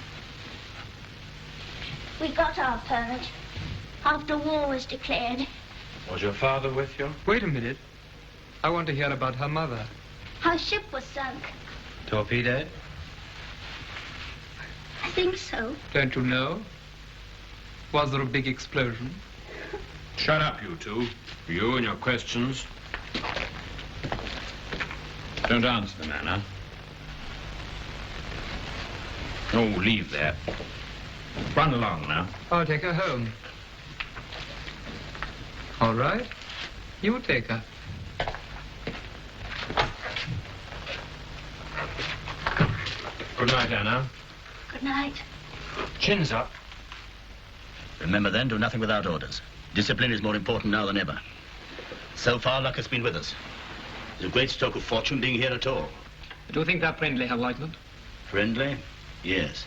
T: We got our permit after war was declared.
Q: Was your father with you?
V: Wait a minute. I want to hear about her mother.
T: Our ship was sunk.
V: Torpedoed?
T: I think so.
V: Don't you know? Was there a big explosion?
Q: Shut up, you two. You and your questions. Don't answer them, Anna. Oh, leave that. Run along now.
V: I'll take her home. All right. You take her.
Q: Good night, Anna.
T: Good night.
Q: Chins up.
C: Remember then, do nothing without orders. Discipline is more important now than ever. So far, luck has been with us. It's a great stroke of fortune being here at all.
S: Do you think they're friendly, Herr Lieutenant?
C: Friendly? Yes.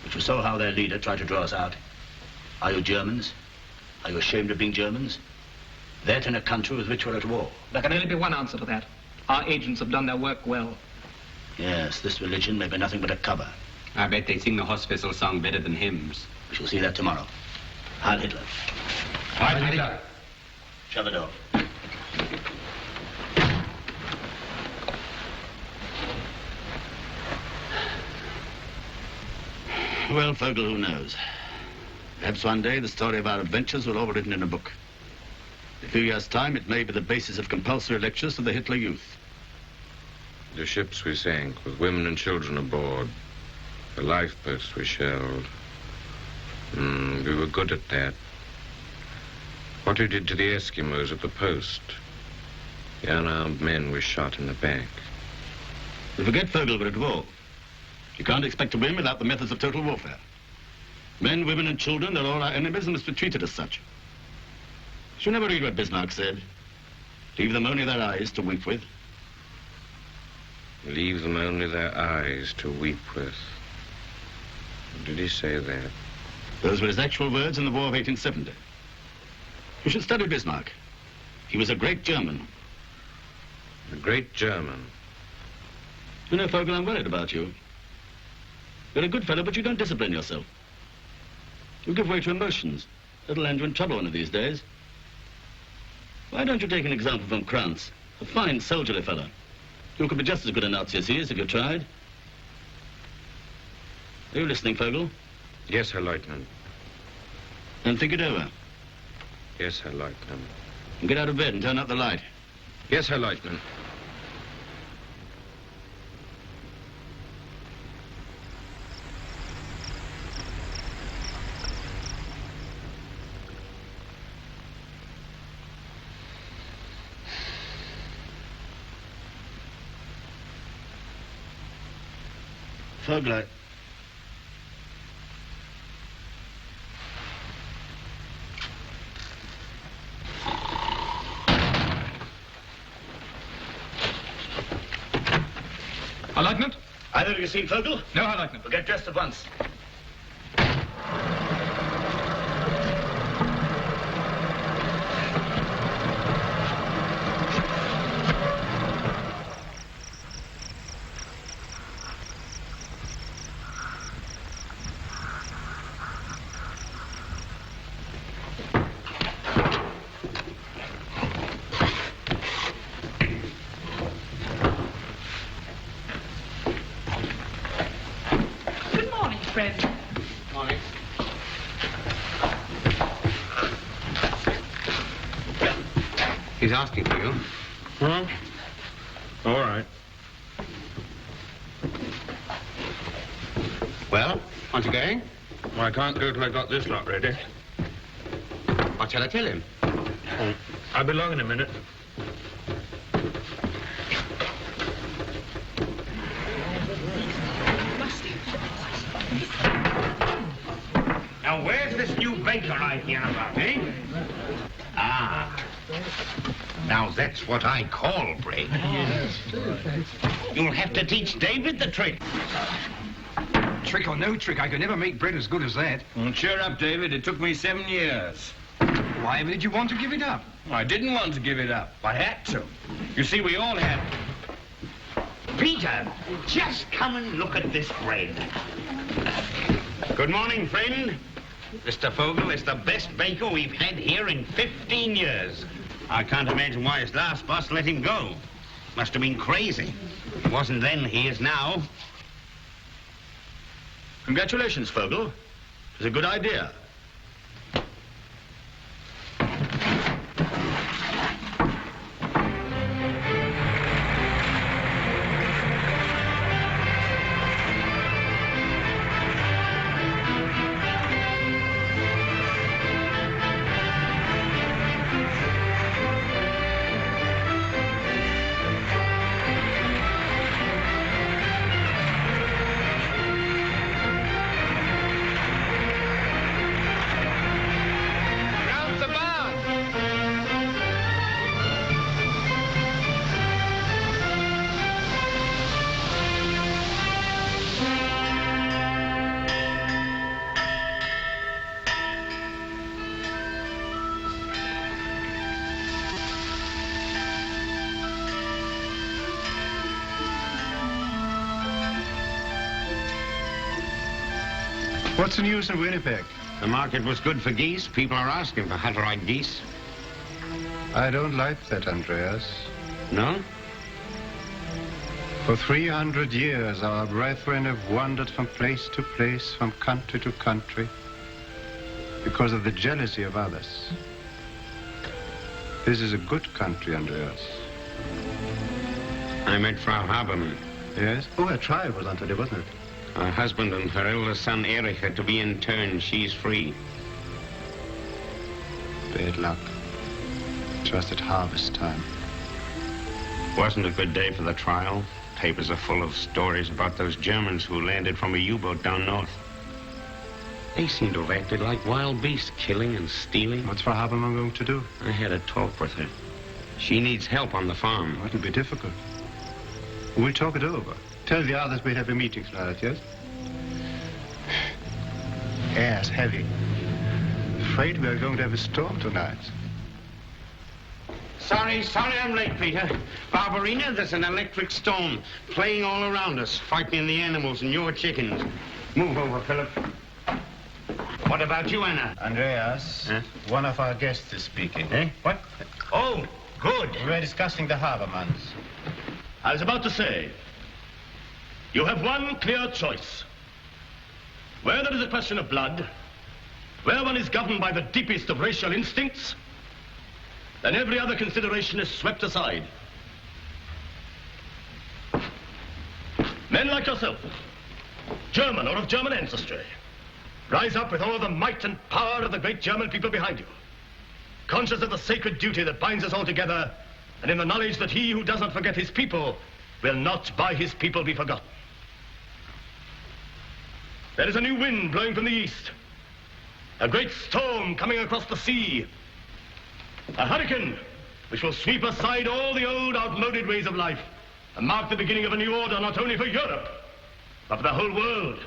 C: But you saw how their leader tried to draw us out. Are you Germans? Are you ashamed of being Germans? That in a country with which we're at war.
S: There can only be one answer to that. Our agents have done their work well.
C: Yes, this religion may be nothing but a cover.
V: I bet they sing the hospital song better than hymns.
C: We shall see that tomorrow. Heil Hitler.
V: Heil Hitler.
C: Shut the door. Well, Vogel, who knows? Perhaps one day the story of our adventures will all be written in a book. In a few years' time, it may be the basis of compulsory lectures to the Hitler youth.
W: The ships we sank with women and children aboard. The lifeboats we shelled. We were good at that. What we did to the Eskimos at the post. The unarmed men we shot in the back.
C: You forget, Vogel, we're at war. You can't expect to win without the methods of total warfare. Men, women, and children, they're all our enemies and must be treated as such. Did you never read what Bismarck said? Leave them only their eyes to weep with.
W: Leave them only their eyes to weep with. Did he say that?
C: Those were his actual words in the War of 1870. You should study Bismarck. He was a great German.
W: A great German.
C: You know, Vogel, I'm worried about you. You're a good fellow, but you don't discipline yourself. You give way to emotions. That'll land you in trouble one of these days. Why don't you take an example from Krantz? A fine, soldierly fellow. You could be just as good a Nazi as he is if you tried. Are you listening, Vogel?
W: Yes, Herr Leutnant.
C: Then think it over.
W: Yes, Herr Leutnant.
C: And get out of bed and turn up the light.
W: Yes, Herr Leutnant.
C: Vogel,
S: Herr Leutnant?
P: Either of you seen Vogel?
S: No, Herr Leutnant.
P: We'll get dressed at once.
O: Friend.
S: Morning.
W: He's asking for you.
K: Huh? All right.
W: Well, aren't you going?
K: Well, I can't go till I got this lot ready.
W: What shall I tell him?
K: Oh, I'll be along in a minute.
N: Now, where's this new baker I hear about, eh? Ah. Now, that's what I call break. You'll have to teach David the trick.
U: Trick or no trick, I could never make bread as good as that.
N: Well, cheer up, David. It took me 7 years.
U: Why ever did you want to give it up?
N: I didn't want to give it up. I had to. You see, we all had to. Peter, just come and look at this bread. Good morning, friend. Mr. Vogel is the best baker we've had here in 15 years. I can't imagine why his last boss let him go. Must have been crazy. He wasn't then, he is now.
C: Congratulations, Vogel. It was a good idea.
A: What's the news in Winnipeg?
N: The market was good for geese. People are asking for Hutterite geese.
A: I don't like that, Andreas.
N: No?
A: For 300 years, our brethren have wandered from place to place, from country to country, because of the jealousy of others. This is a good country, Andreas.
W: I met Frau Habermann.
A: Yes? Oh, her trial was on today, wasn't it?
W: Her husband and her eldest son, Erich, are to be interned. She's free.
A: Bad luck. Just at harvest time.
W: Wasn't a good day for the trial. Papers are full of stories about those Germans who landed from a U-boat down north. They seem to have acted like wild beasts, killing and stealing.
A: What's Frau Habermann going to do?
W: I had a talk with her. She needs help on the farm.
A: It'll be difficult. We'll talk it over. Tell the others we'll have a meeting tonight, yes? Air's heavy. Afraid we're going to have a storm tonight.
N: Sorry I'm late, Peter. Barbarina, there's an electric storm playing all around us, frightening the animals and your chickens. Move over, Philip. What about you, Anna?
A: Andreas, one of our guests is speaking.
N: Eh? What? Oh, good.
A: We're discussing the Habermanns.
P: I was about to say, you have one clear choice. Where there is a question of blood, where one is governed by the deepest of racial instincts, then every other consideration is swept aside. Men like yourself, German or of German ancestry, rise up with all the might and power of the great German people behind you, conscious of the sacred duty that binds us all together, and in the knowledge that he who does not forget his people will not by his people be forgotten. There is a new wind blowing from the east, a great storm coming across the sea, a hurricane which will sweep aside all the old outmoded ways of life and mark the beginning of a new order not only for Europe, but for the whole world.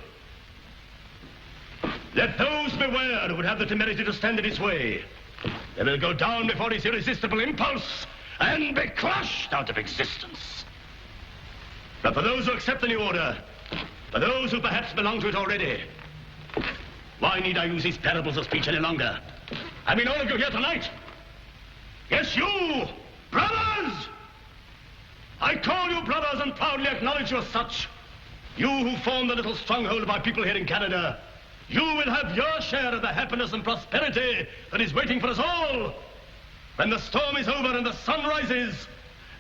P: Let those beware who would have the temerity to stand in its way. They will go down before its irresistible impulse and be crushed out of existence. But for those who accept the new order, for those who perhaps belong to it already, why need I use these parables of speech any longer? I mean all of you here tonight. Yes, you, brothers! I call you brothers and proudly acknowledge you as such. You who form the little stronghold of our people here in Canada, you will have your share of the happiness and prosperity that is waiting for us all. When the storm is over and the sun rises,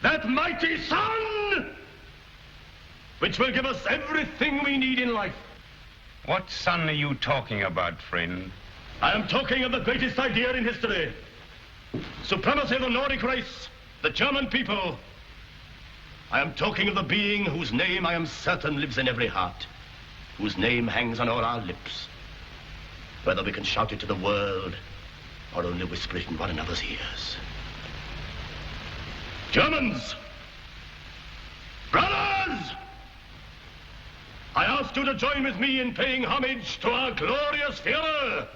P: that mighty sun, which will give us everything we need in life.
K: What sun are you talking about, friend?
P: I am talking of the greatest idea in history. Supremacy of the Nordic race, the German people. I am talking of the being whose name I am certain lives in every heart, whose name hangs on all our lips, whether we can shout it to the world or only whisper it in one another's ears. Germans! Brothers! I ask you to join with me in paying homage to our glorious Führer.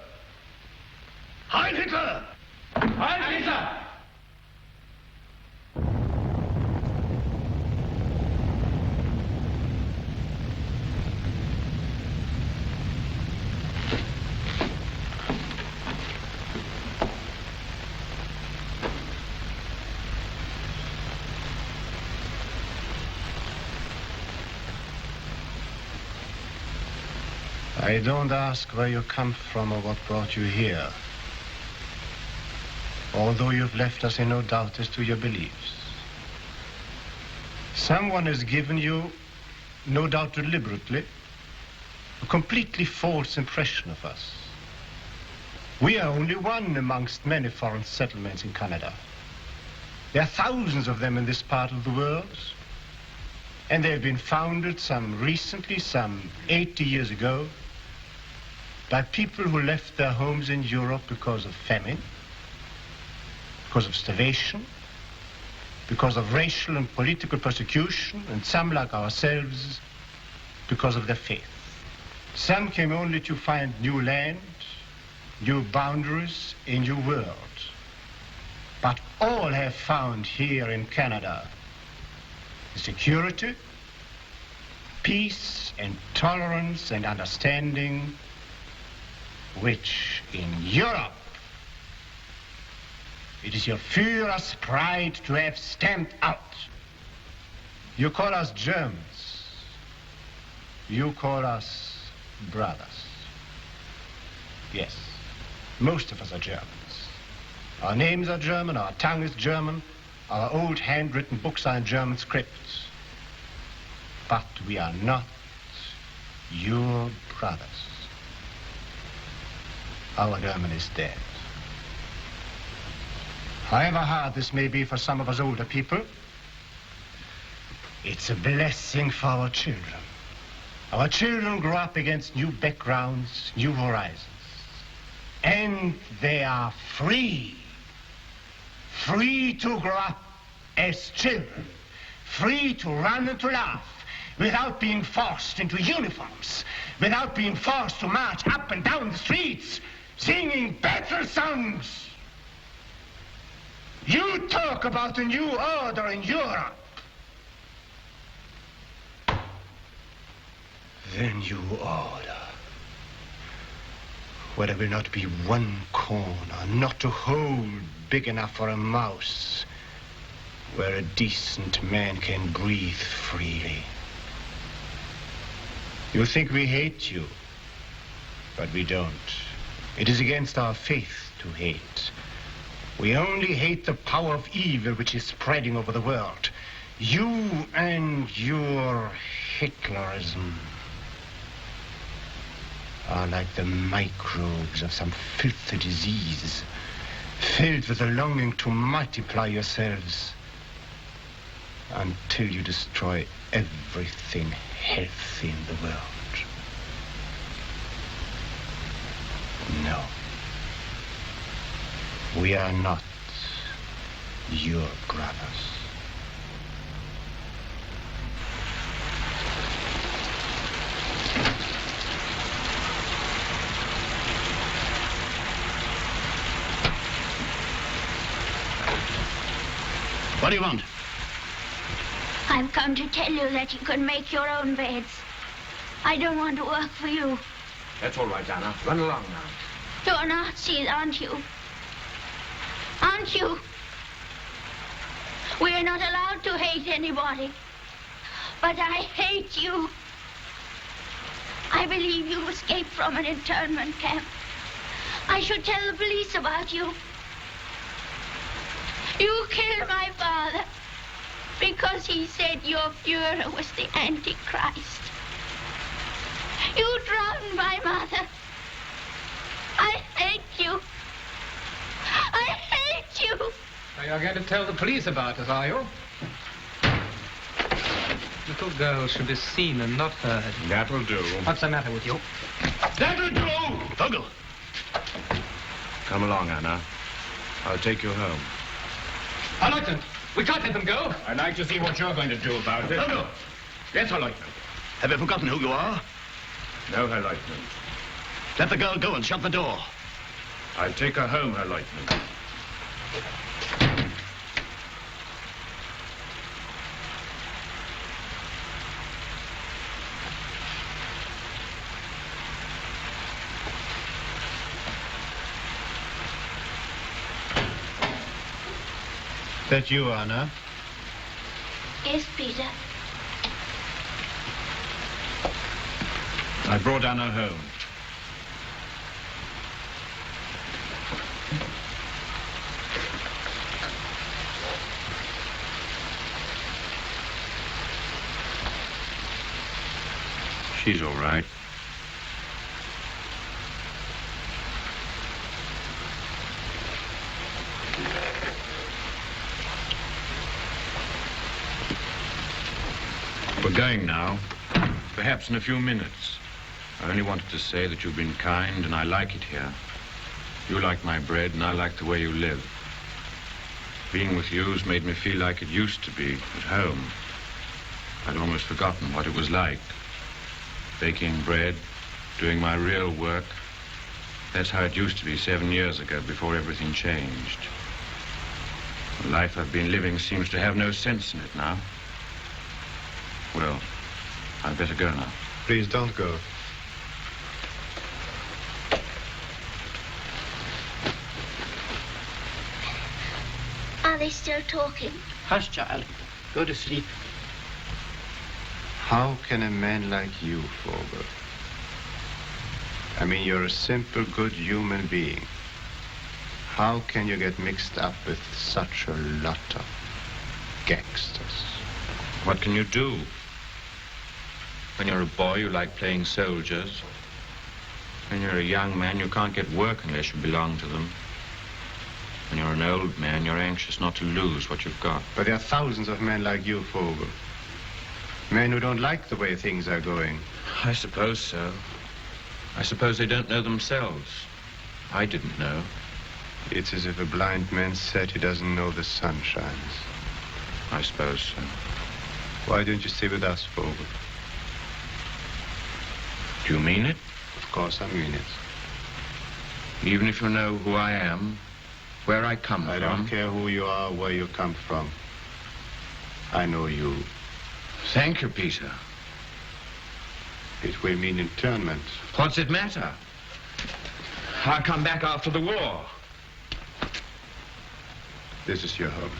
P: Heil Hitler!
K: Heil Hitler!
A: I don't ask where you come from or what brought you here, although you've left us in no doubt as to your beliefs. Someone has given you, no doubt deliberately, a completely false impression of us. We are only one amongst many foreign settlements in Canada. There are thousands of them in this part of the world, and they have been founded some 80 years ago, by people who left their homes in Europe because of famine, because of starvation, because of racial and political persecution, and some, like ourselves, because of their faith. Some came only to find new land, new boundaries, a new world. But all have found here in Canada security, peace and tolerance and understanding, which in Europe, it is your Führer's pride to have stamped out. You call us Germans. You call us brothers. Yes, most of us are Germans. Our names are German, our tongue is German, our old handwritten books are in German scripts. But we are not your brothers. Our German is dead. However hard this may be for some of us older people, it's a blessing for our children. Our children grow up against new backgrounds, new horizons. And they are free. Free to grow up as children. Free to run and to laugh without being forced into uniforms, without being forced to march up and down the streets singing battle songs. You talk about a new order in Europe. The new order, where there will not be one corner, not a hole big enough for a mouse, where a decent man can breathe freely. You think we hate you. But we don't. It is against our faith to hate. We only hate the power of evil which is spreading over the world. You and your Hitlerism are like the microbes of some filthy disease, filled with a longing to multiply yourselves until you destroy everything healthy in the world. No. We are not your brothers.
C: What do you want?
T: I've come to tell you that you can make your own beds. I don't want to work for you.
G: That's all right, Anna. Run along now.
T: You're Nazis, aren't you? Aren't you? We're not allowed to hate anybody. But I hate you. I believe you escaped from an internment camp. I should tell the police about you. You killed my father because he said your Führer was the Antichrist. You drowned my mother. I hate you. I hate you.
S: So you're going to tell the police about us, are you? Little girls should be seen and not heard.
G: That'll do.
S: What's the matter with you?
P: That'll do!
G: Vogel. Come along, Anna. I'll take you home.
S: Herr Leutnant, we can't let them go.
K: I'd like to see what you're going to do about it.
P: No.
K: Yes, Herr Leutnant.
C: Have you forgotten who you are?
K: No, Herr Leutnant.
C: Let the girl go and shut the door.
K: I'll take her home, Herr Leutnant.
A: That you, Anna?
T: Yes, Peter.
K: I brought Anna home. She's all right. We're going now. Perhaps in a few minutes. I only wanted to say that you've been kind and I like it here. You like my bread and I like the way you live. Being with you has made me feel like it used to be at home. I'd almost forgotten what it was like. Baking bread, doing my real work. That's how it used to be 7 years ago, before everything changed. The life I've been living seems to have no sense in it now. Well, I'd better go now.
A: Please don't go.
T: Are they still talking?
I: Hush, child. Go to sleep.
A: How can a man like you, Vogel? I mean, you're a simple, good human being. How can you get mixed up with such a lot of gangsters?
W: What can you do? When you're a boy, you like playing soldiers. When you're a young man, you can't get work unless you belong to them. When you're an old man, you're anxious not to lose what you've got.
A: But there are thousands of men like you, Vogel. Men who don't like the way things are going.
W: I suppose so. I suppose they don't know themselves. I didn't know.
A: It's as if a blind man said he doesn't know the sun shines.
W: I suppose so.
A: Why don't you stay with us, Vogel?
W: Do you mean it?
A: Of course I mean it.
W: Even if you know who I am, where I come from?
A: I don't care who you are, where you come from. I know you.
W: Thank you, Peter.
A: It will mean internment.
W: What's it matter? I'll come back after the war.
A: This is your home.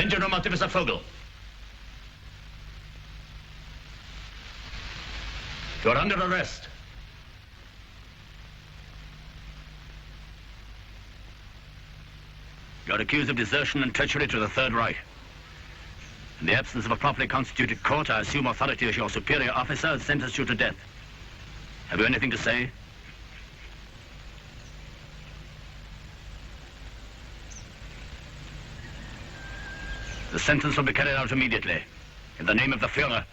C: Lieutenant General Artificer Vogel. You're under arrest. You're accused of desertion and treachery to the Third Reich. In the absence of a properly constituted court, I assume authority as your superior officer and sentence you to death. Have you anything to say? The sentence will be carried out immediately. In the name of the Führer.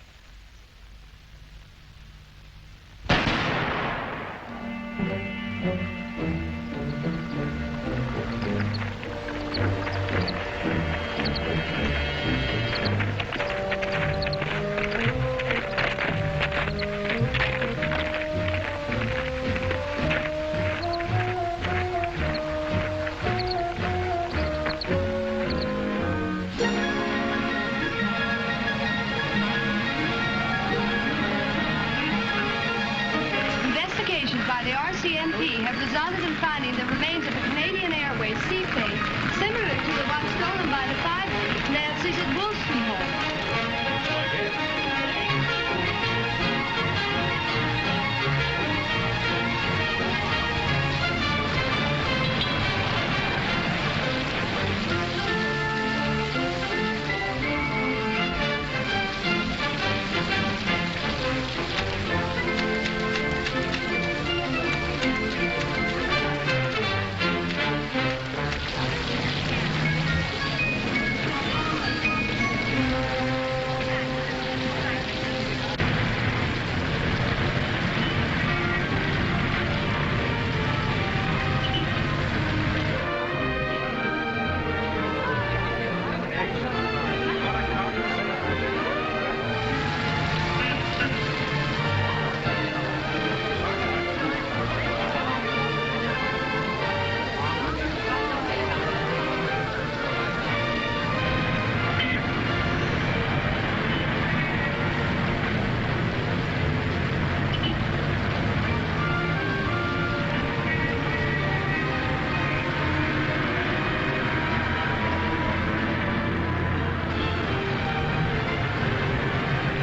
D: Have resulted in finding the remains of a Canadian Airways seaplane similar to the one stolen by the 5 Nazis at Wolstenholme.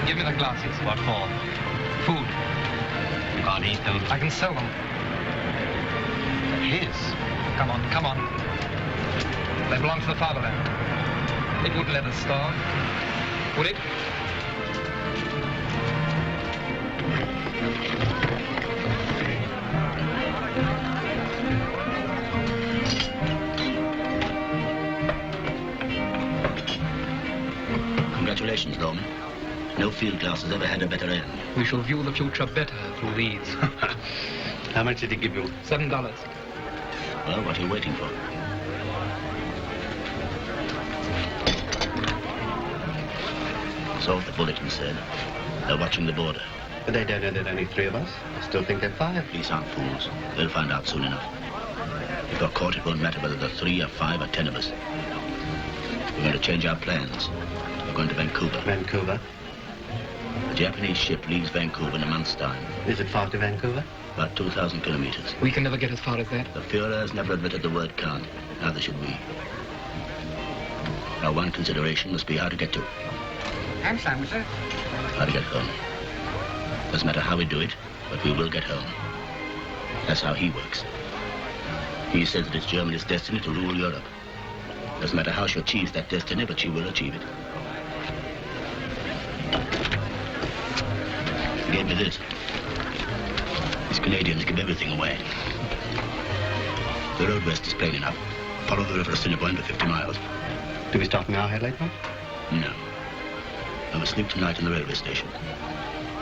S: Give me the glasses. What for? Food. You can't eat them. I can sell them. His. Come on, come on. They belong to the fatherland. It wouldn't let us starve, would it?
C: Congratulations, Norman. No field glass has ever had a better end.
S: We shall view the future better through these.
C: How much did he give you?
S: $7.
C: Well, what are you waiting for? So the bulletin said. They're watching the border.
A: But they don't know there are only 3 of us. I still think they're 5.
C: Police aren't fools. They'll find out soon enough. If you're caught, it won't matter whether there are 3 or 5 or 10 of us. We're going to change our plans. We're going to Vancouver.
A: Vancouver?
C: The Japanese ship leaves Vancouver in a month's time.
A: Is it far to Vancouver?
C: About 2,000 kilometers.
S: We can never get as far as that.
C: The Führer has never admitted the word can't. Neither should we. Our one consideration must be how to get to it.
R: I'm Simon, sir.
C: How to get home. Doesn't matter how we do it, but we will get home. That's how he works. He says that it's Germany's destiny to rule Europe. Doesn't matter how she achieves that destiny, but she will achieve it. He gave me this. These Canadians give everything away. The road west is plain enough. Follow the river Assiniboine for 50 miles.
A: Do we stop now, Herr Leutnant?
C: No. I will sleep tonight in the railway station.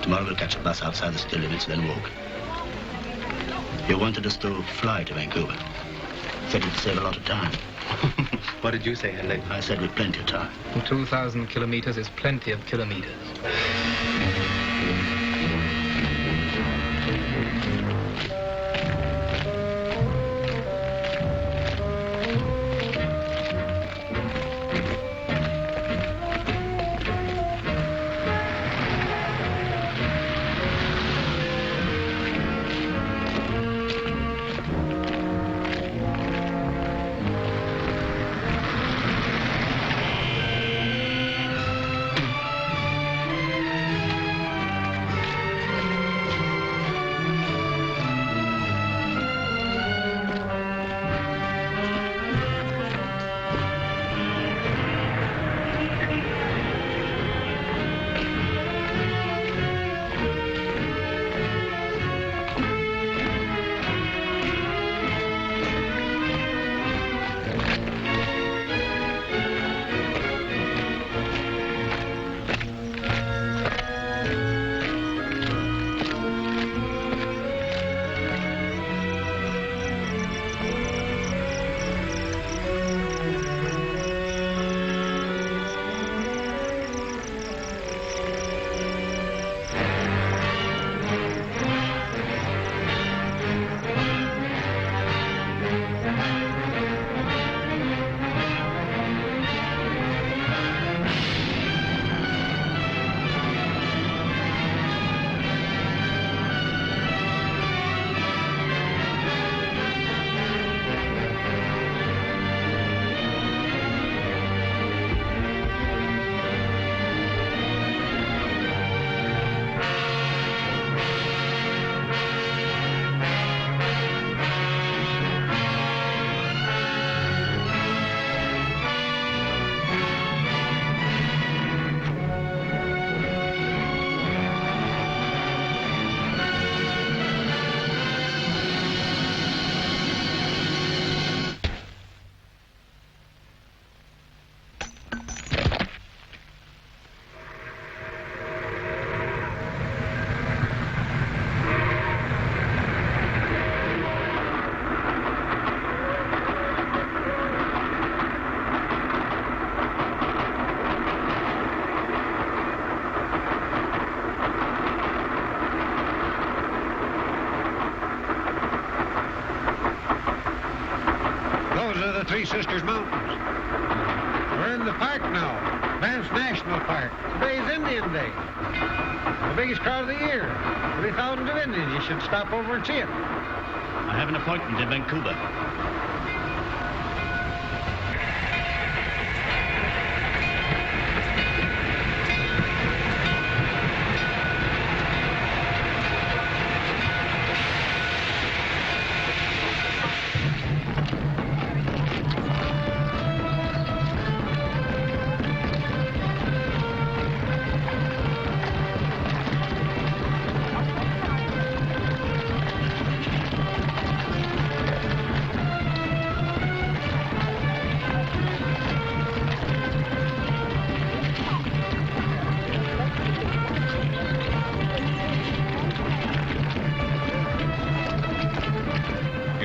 C: Tomorrow we'll catch a bus outside the city limits, then walk. You wanted us to fly to Vancouver. Said it'd save a lot of time.
A: What did you say, Herr Leutnant?
C: I said with plenty of time.
S: 2,000 kilometers is plenty of kilometers.
N: Three Sisters Mountains. We're in the park now, Banff National Park. Today's Indian Day. The biggest crowd of the year. 3,000 of Indians. You should stop over and see it.
C: I have an appointment in Vancouver.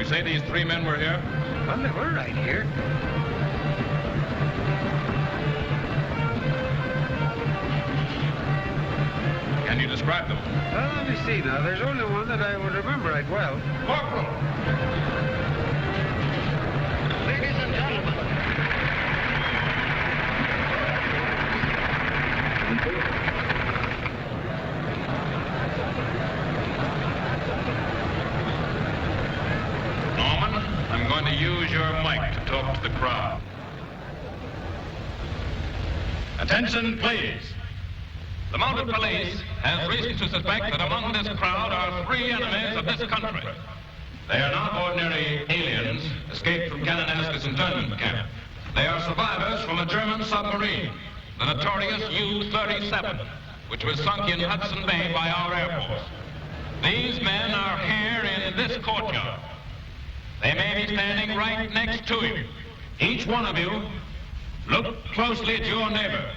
S: Say these three men were here?
N: Well, they were right here.
S: Can you describe them?
N: Well, let me see now. There's only one that I would remember right well.
S: Corporal!
N: Ladies and gentlemen.
S: I'm going to use your mic to talk to the crowd. Attention, please. The mounted police has reason to suspect that among this crowd are three enemies of this country. They are not ordinary aliens escaped from Kananaskis internment camp. They are survivors from a German submarine, the notorious U-37, which was sunk in Hudson Bay by our Air Force. These men are here in this courtyard. They may be standing right next to you. Each one of you, look closely at your neighbor.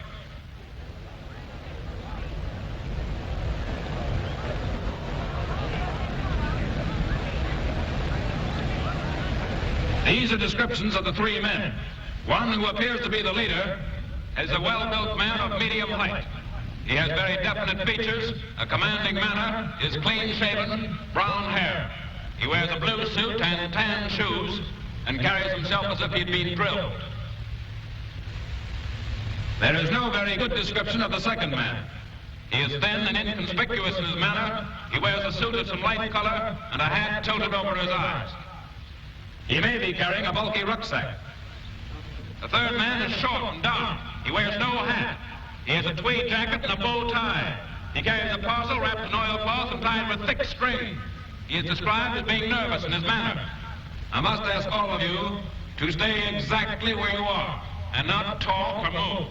S: These are descriptions of the three men. One, who appears to be the leader, is a well-built man of medium height. He has very definite features, a commanding manner, is clean-shaven, brown hair. He wears a blue suit and tan shoes and carries himself as if he'd been drilled. There is no very good description of the second man. He is thin and inconspicuous in his manner. He wears a suit of some light color and a hat tilted over his eyes. He may be carrying a bulky rucksack. The third man is short and dark. He wears no hat. He has a tweed jacket and a bow tie. He carries a parcel wrapped in oilcloth and tied with thick string. He is described as being nervous in his manner. I must ask all of you to stay exactly where you are and not talk or move.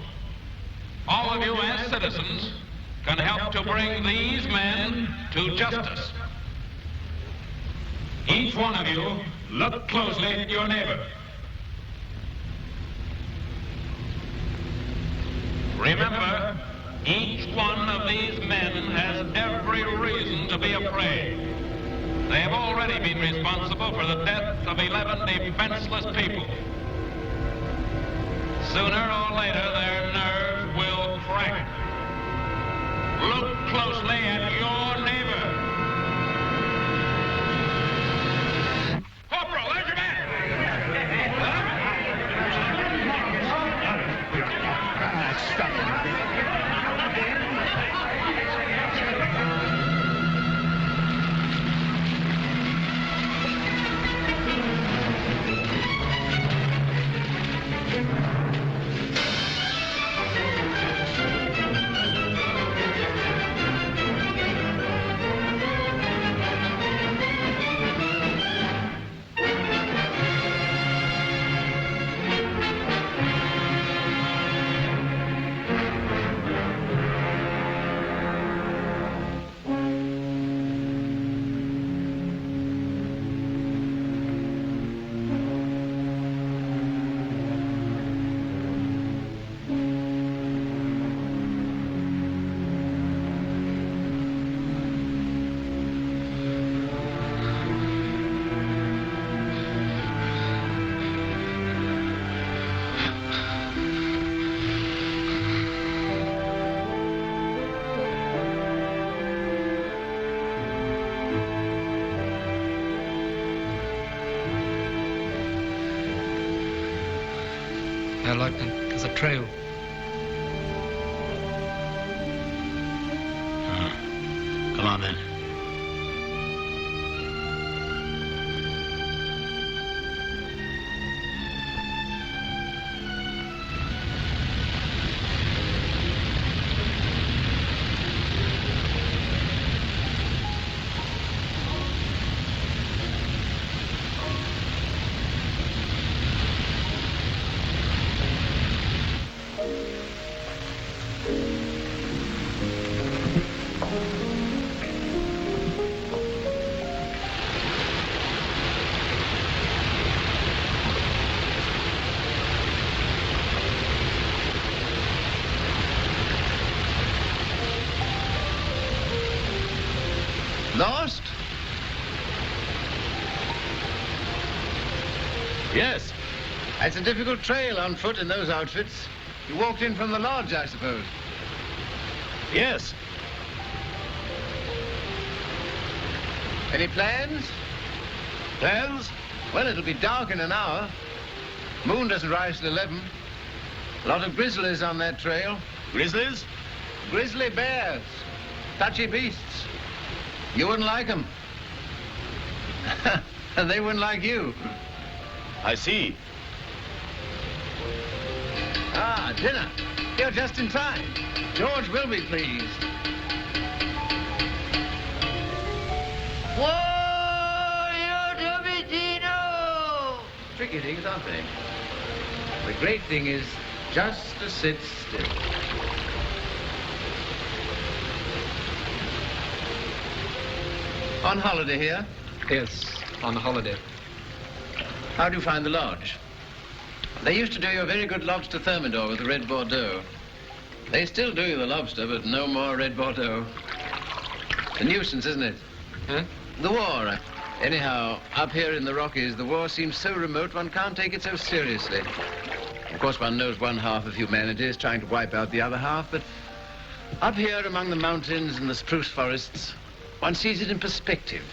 S: All of you as citizens can help to bring these men to justice. Each one of you, look closely at your neighbor. Remember, each one of these men has every reason to be afraid. They have already been responsible for the death of 11 defenseless people. Sooner or later, their nerves will crack. Look closely at your neighbor. Corporal, there's your man.
V: Herr Leutnant, there's a trail.
C: Come on, then.
A: Lost? Yes. It's a difficult trail on foot in those outfits. You walked in from the lodge, I suppose. Yes. Any plans? Plans? Well, it'll be dark in an hour. Moon doesn't rise till 11. A lot of grizzlies on that trail. Grizzlies? Grizzly bears. Touchy beasts. You wouldn't like them. And they wouldn't like you. I see. Ah, dinner. You're just in time. George will be pleased.
R: Whoa, you Domitino!
A: Tricky things, aren't they? The great thing is just to sit still. On holiday here?
V: Yes, on holiday.
A: How do you find the lodge? They used to do you a very good lobster thermidor with the red Bordeaux. They still do you the lobster, but no more red Bordeaux. A nuisance, isn't it?
V: Huh?
A: The war. Anyhow, up here in the Rockies, the war seems so remote one can't take it so seriously. Of course, one knows one half of humanity is trying to wipe out the other half, but up here among the mountains and the spruce forests, one sees it in perspective,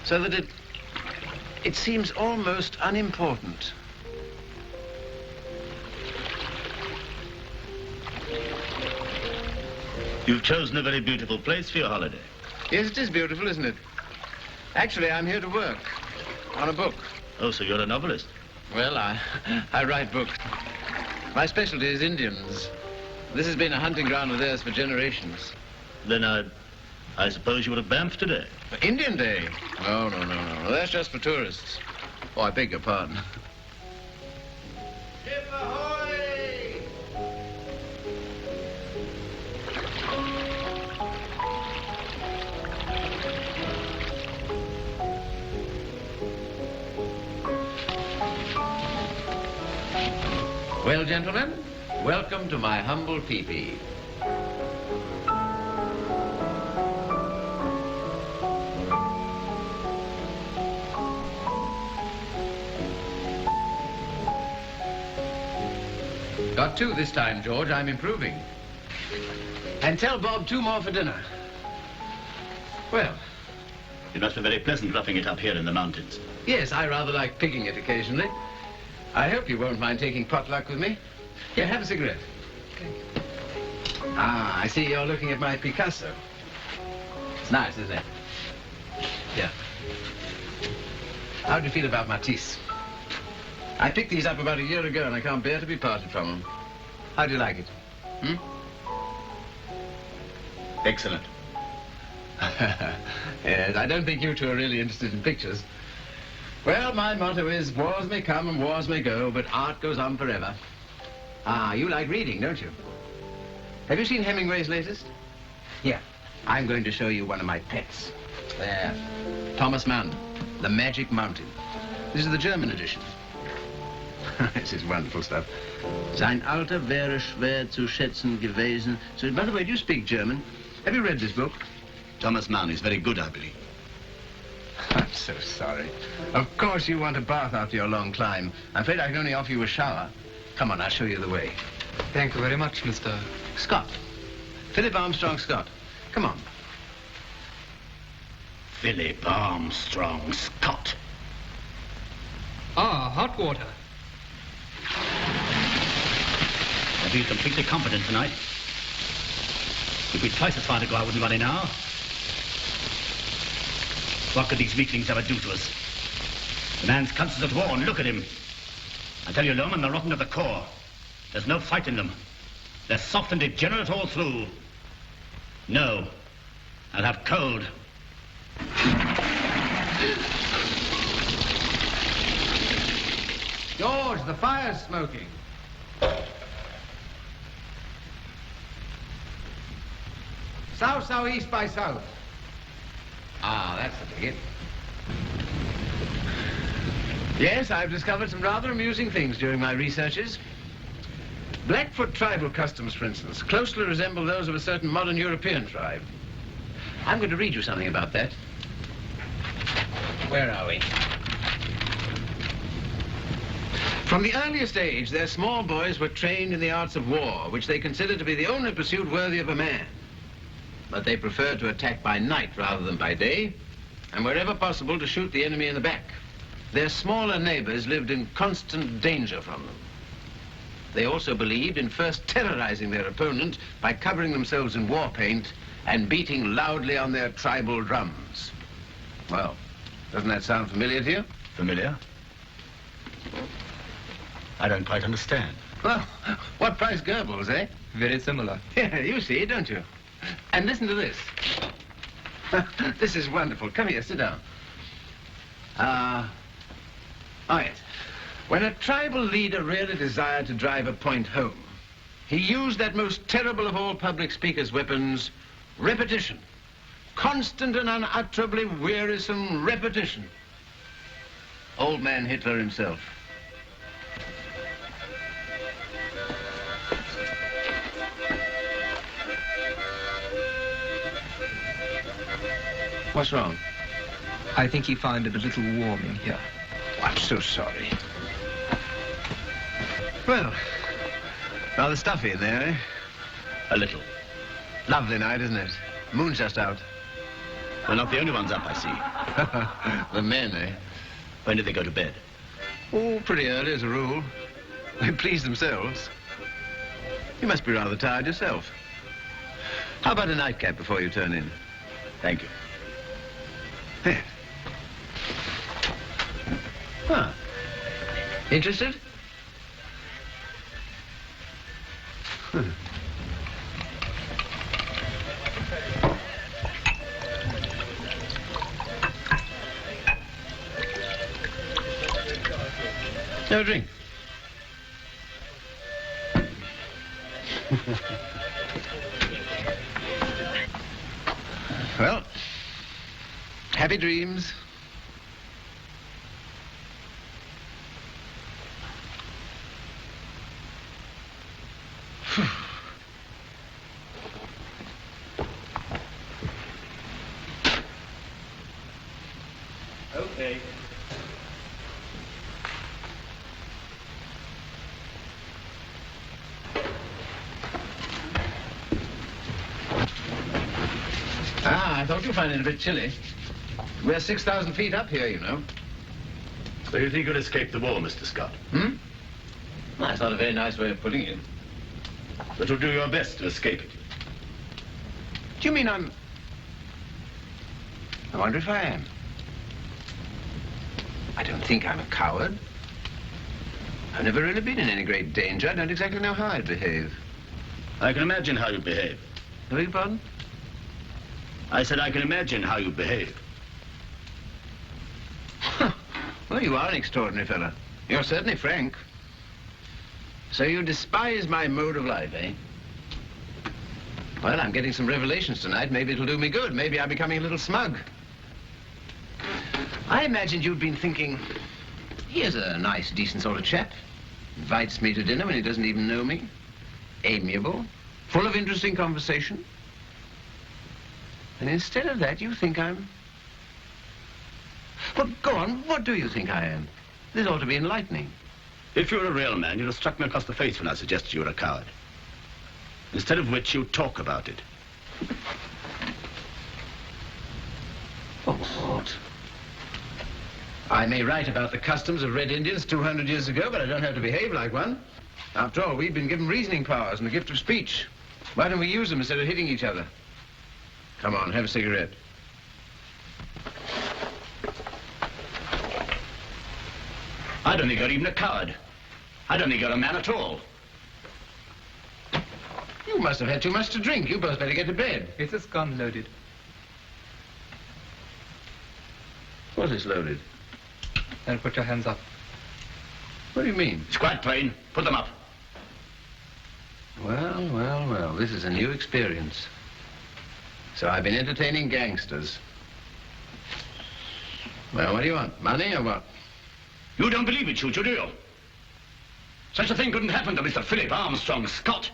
A: so that it seems almost unimportant.
C: You've chosen a very beautiful place for your holiday.
A: Yes, it is beautiful, isn't it? Actually, I'm here to work on a book.
C: Oh, so you're a novelist?
A: Well, I write books. My specialty is Indians. This has been a hunting ground of theirs for generations.
C: Then I suppose you were at Banff today?
A: Indian Day? No. That's just for tourists. Oh, I beg your pardon.
R: Ship ahoy!
A: Well, gentlemen, welcome to my humble teepee. Got two this time, George. I'm improving. And tell Bob 2 more for dinner. Well,
C: It must be very pleasant roughing it up here in the mountains.
A: yes, I rather like pigging it occasionally. I hope you won't mind taking potluck with me. Here, have a cigarette. Ah, I see you're looking at my Picasso. It's nice, isn't it? Yeah. How do you feel about Matisse? I picked these up about a year ago and I can't bear to be parted from them. How do you like it?
C: Excellent.
A: Yes, I don't think you two are really interested in pictures. Well, my motto is wars may come and wars may go, but art goes on forever. Ah, you like reading, don't you? Have you seen Hemingway's latest? Here, I'm going to show you one of my pets. There. Thomas Mann, The Magic Mountain. This is the German edition. This is wonderful stuff. Sein Alter wäre schwer zu schätzen gewesen. So, by the way, do you speak German? Have you read this book?
C: Thomas Mann is very good, I believe.
A: I'm so sorry. Of course you want a bath after your long climb. I'm afraid I can only offer you a shower. Come on, I'll show you the way.
V: Thank you very much, Mr.
A: Scott. Philip Armstrong Scott. Come on.
C: Philip Armstrong Scott.
V: Ah, hot water.
C: feel completely confident tonight. If we'd twice as far to go, I wouldn't worry now. What could these weaklings ever do to us? The man's conscious at war, and look at him. I tell you, Loman, they're rotten to the core. There's no fight in them. They're soft and degenerate all through. No, I'll have cold.
E: George, the fire's smoking. South-southeast by south. Ah, that's the ticket. Yes, I've discovered some rather amusing things during my researches. Blackfoot tribal customs, for instance, closely resemble those of a certain modern European tribe. I'm going to read you something about that. Where are we? From the earliest age, their small boys were trained in the arts of war, which they considered to be the only pursuit worthy of a man. But they preferred to attack by night rather than by day, and wherever possible to shoot the enemy in the back. Their smaller neighbors lived in constant danger from them. They also believed in first terrorizing their opponent by covering themselves in war paint and beating loudly on their tribal drums. Well, doesn't that sound familiar to you?
C: Familiar? I don't quite understand.
E: Well, what price Goebbels, eh?
V: Very similar.
E: Yeah, you see, don't you? And listen to this. This is wonderful. Come here, sit down. All right. When a tribal leader really desired to drive a point home, he used that most terrible of all public speakers' weapons, repetition. Constant and unutterably wearisome repetition. Old man Hitler himself. What's wrong?
V: I think he found it a little warm in here.
E: Oh, I'm so sorry. Well, rather stuffy in there, eh?
C: A little.
E: Lovely night, isn't it? Moon's just out.
C: We're not the only ones up, I see.
E: The men, eh?
C: When did they go to bed?
E: Oh, pretty early as a rule. They please themselves. You must be rather tired yourself. How about a nightcap before you turn in?
C: Thank you.
E: Yes. Huh. Interested? No drink. Well, happy dreams.
C: Okay.
E: I thought you'd find it a bit chilly. We're 6,000 feet up here, you know.
P: So you think you'll escape the war, Mr. Scott?
E: Hmm? Well, that's not a very nice way of putting it.
P: But you'll do your best to escape it.
E: Do you mean I wonder if I am. I don't think I'm a coward. I've never really been in any great danger. I don't exactly know how I'd behave.
C: I can imagine how you behave.
E: I beg your pardon?
C: I said I can imagine how you behave.
E: Well, you are an extraordinary fellow. You're certainly frank. So you despise my mode of life, eh? Well, I'm getting some revelations tonight. Maybe it'll do me good. Maybe I'm becoming a little smug. I imagined you'd been thinking, here's a nice, decent sort of chap. Invites me to dinner when he doesn't even know me. Amiable. Full of interesting conversation. And instead of that, you think I'm... Well, go on. What do you think I am? This ought to be enlightening.
C: If you were a real man, you'd have struck me across the face when I suggested you were a coward. Instead of which, you talk about it.
E: Oh, what? I may write about the customs of Red Indians 200 years ago, but I don't have to behave like one. After all, we've been given reasoning powers and the gift of speech. Why don't we use them instead of hitting each other? Come on, have a cigarette.
C: I don't think you're even a coward. I don't think you're a man at all.
E: You must have had too much to drink. You both better get to bed.
V: Is this gun loaded?
E: What is loaded?
V: Then put your hands up.
E: What do you mean?
C: It's quite plain. Put them up.
E: Well, well, well, this is a new experience. So I've been entertaining gangsters. Well, what do you want? Money or what?
C: You don't believe it, Choo-Choo, do you? Such a thing couldn't happen to Mr. Philip Armstrong Scott.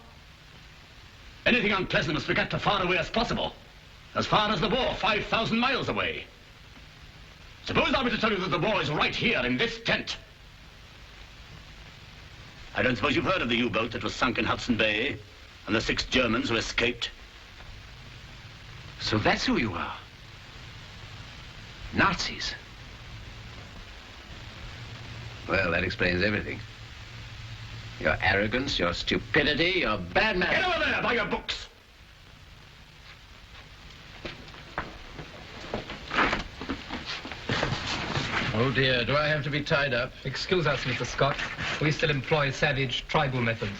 C: Anything unpleasant must be kept as far away as possible. As far as the war, 5,000 miles away. Suppose I were to tell you that the war is right here in this tent. I don't suppose you've heard of the U-boat that was sunk in Hudson Bay and the 6 Germans who escaped?
E: So that's who you are. Nazis. Well, that explains everything. Your arrogance, your stupidity, your bad manners.
C: Get over there by your books!
E: Oh dear, do I have to be tied up?
V: Excuse us, Mr. Scott. We still employ savage tribal methods.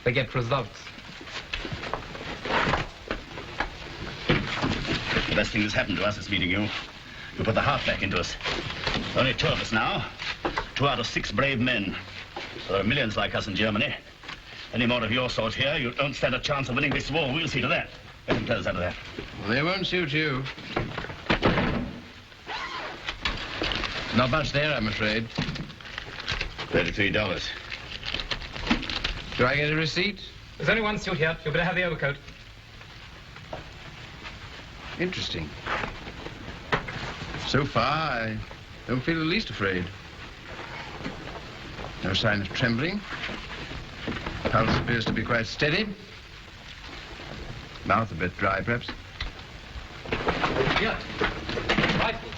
V: They get results.
C: The best thing that's happened to us is meeting you. You put the heart back into us. Only 2 of us now. 2 out of 6 brave men. There are millions like us in Germany. Any more of your sort here, you don't stand a chance of winning this war. We'll see to that. Let them tell us out of that.
E: Well, they won't shoot you. Not much there, I'm afraid.
C: $33.
E: Do I get a receipt?
V: There's only one suit here. You better have the overcoat.
E: Interesting. So far, I don't feel the least afraid. No sign of trembling. Pulse appears to be quite steady. Mouth a bit dry, perhaps.
V: Here. Rifles.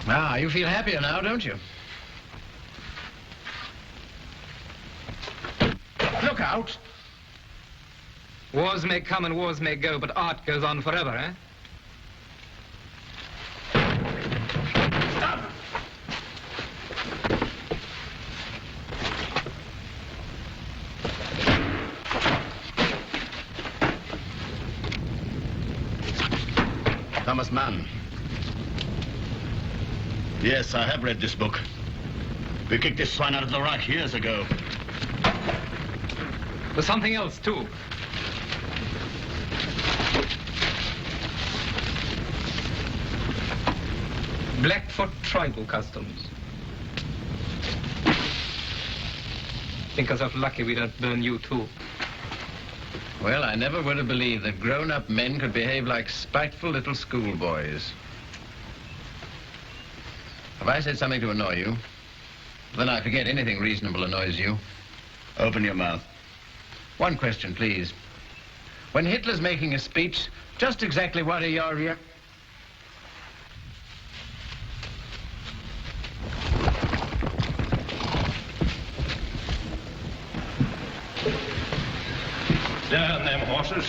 E: Ah, you feel happier now, don't you? Look out!
V: Wars may come and wars may go, but art goes on forever, eh?
C: Stop! Thomas Mann. Yes, I have read this book. We kicked this swine out of the Reich years ago.
V: There's something else, too. Blackfoot tribal customs. Think yourself lucky we don't burn you, too.
E: Well, I never would have believed that grown-up men could behave like spiteful little schoolboys. Have I said something to annoy you? Then I forget anything reasonable annoys you.
C: Open your mouth.
E: One question, please. When Hitler's making a speech, just exactly what are your...
K: Damn them horses.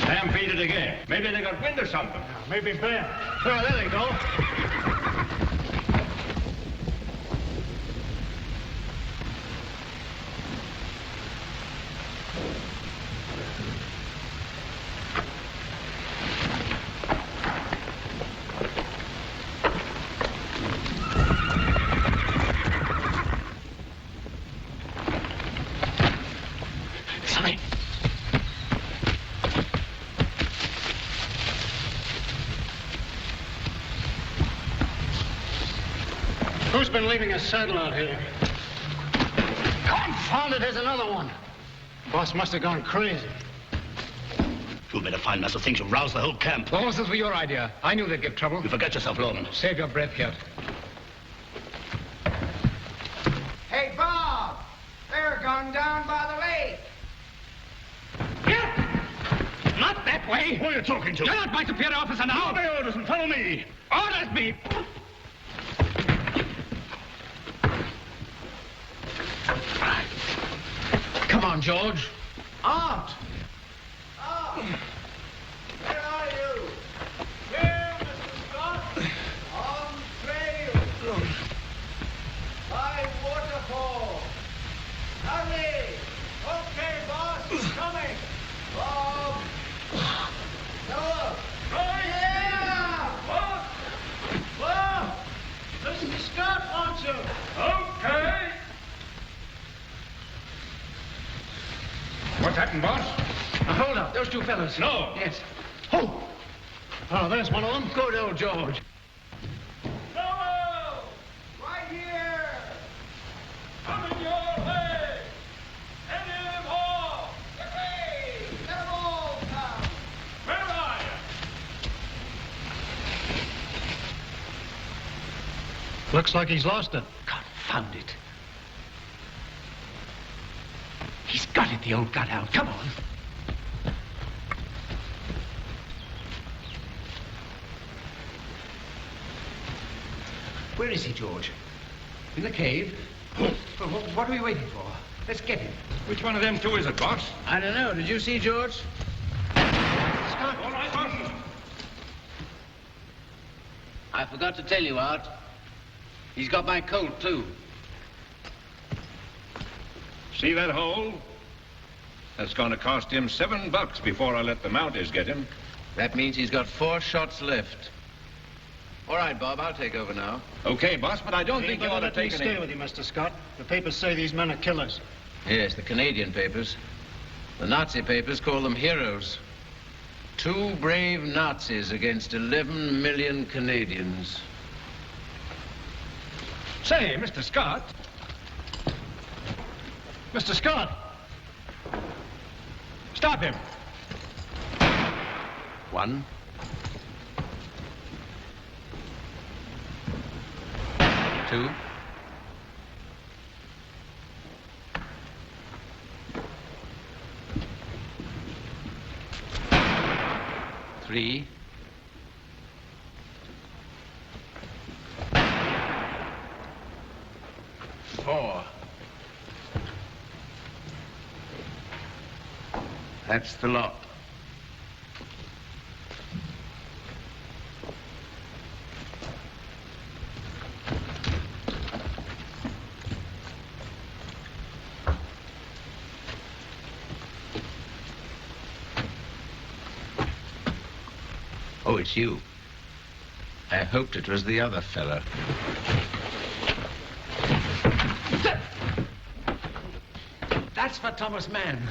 K: Stampeded again. Maybe they got wind or something. Maybe bad. Oh, there they go. Who's been leaving a saddle out here? Confound it, there's another one. Boss must have gone crazy.
C: You made a fine mess of things. You roused the whole camp.
V: The horses were your idea. I knew they'd give trouble.
C: You forget yourself, Lawman.
V: Save your breath, Gert.
R: Hey, Bob! They're gone down by the lake.
K: Not that
Q: way.
P: Who are you talking to?
Q: You're not my superior officer now.
P: Obey orders and follow me.
Q: Orders me.
E: Come on, George.
H: Art! Art! Where are you? Here, Mr. Scott. On trail. By waterfall. Hurry! Okay, boss. Coming. Bob. Noah. Right here! Bob! Mr. Scott wants you.
Q: Okay. What's happened, boss?
E: Now, hold up. Those two fellows.
Q: No.
E: Yes.
P: Oh! Oh, there's one of them.
E: Good old George.
H: Noah! Right here! Coming your way! Any more! Hooray! Get 'em all down! Where are you?
P: Looks like he's lost it.
E: Confound it. He's got it, the old gut-hound. Come on. Where is he, George? In the cave? Well, what are we waiting for? Let's get him.
Q: Which one of them two is it, boss?
E: I don't know. Did you see George?
Q: Scott. All right, boss.
E: I forgot to tell you, Art. He's got my colt, too.
S: See that hole? That's going to cost him $7 before I let the Mounties get him.
E: That means he's got 4 shots left. All right, Bob, I'll take over now.
S: Okay, boss, but I don't think you ought to
P: let me
S: take
P: stay
S: any...
P: with you, Mr. Scott. The papers say these men are killers.
E: Yes, the Canadian papers. The Nazi papers call them heroes. 2 brave Nazis against 11 million Canadians.
Q: Say, Mr. Scott.
P: Mr. Scott!
Q: Stop him.
E: 1. 2. 3. 4. That's the lot. Oh, it's you. I hoped it was the other fella. That's for Thomas Mann.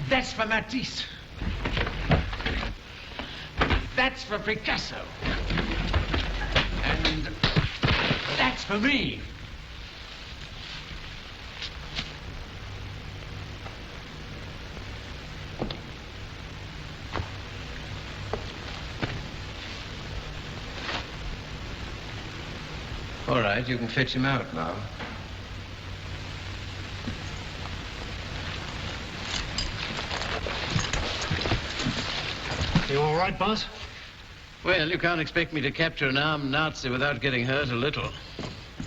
E: That's for Matisse. That's for Picasso. And that's for me. All right, you can fetch him out now.
P: You all right, boss?
E: Well, you can't expect me to capture an armed Nazi without getting hurt a little.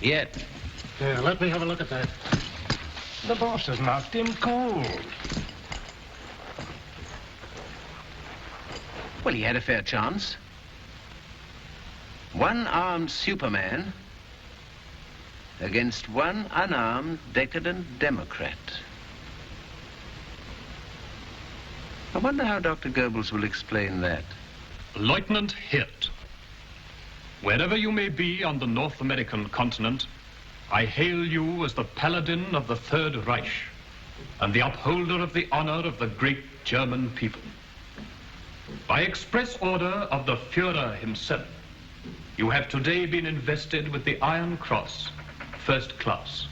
E: Yet.
P: Yeah, let me have a look at that.
Q: The boss has knocked him cold.
E: Well, he had a fair chance. 1 armed Superman against 1 unarmed, decadent Democrat. I wonder how Dr. Goebbels will explain that.
F: Lieutenant Hirt, wherever you may be on the North American continent, I hail you as the paladin of the Third Reich and the upholder of the honor of the great German people. By express order of the Führer himself, you have today been invested with the Iron Cross, First Class.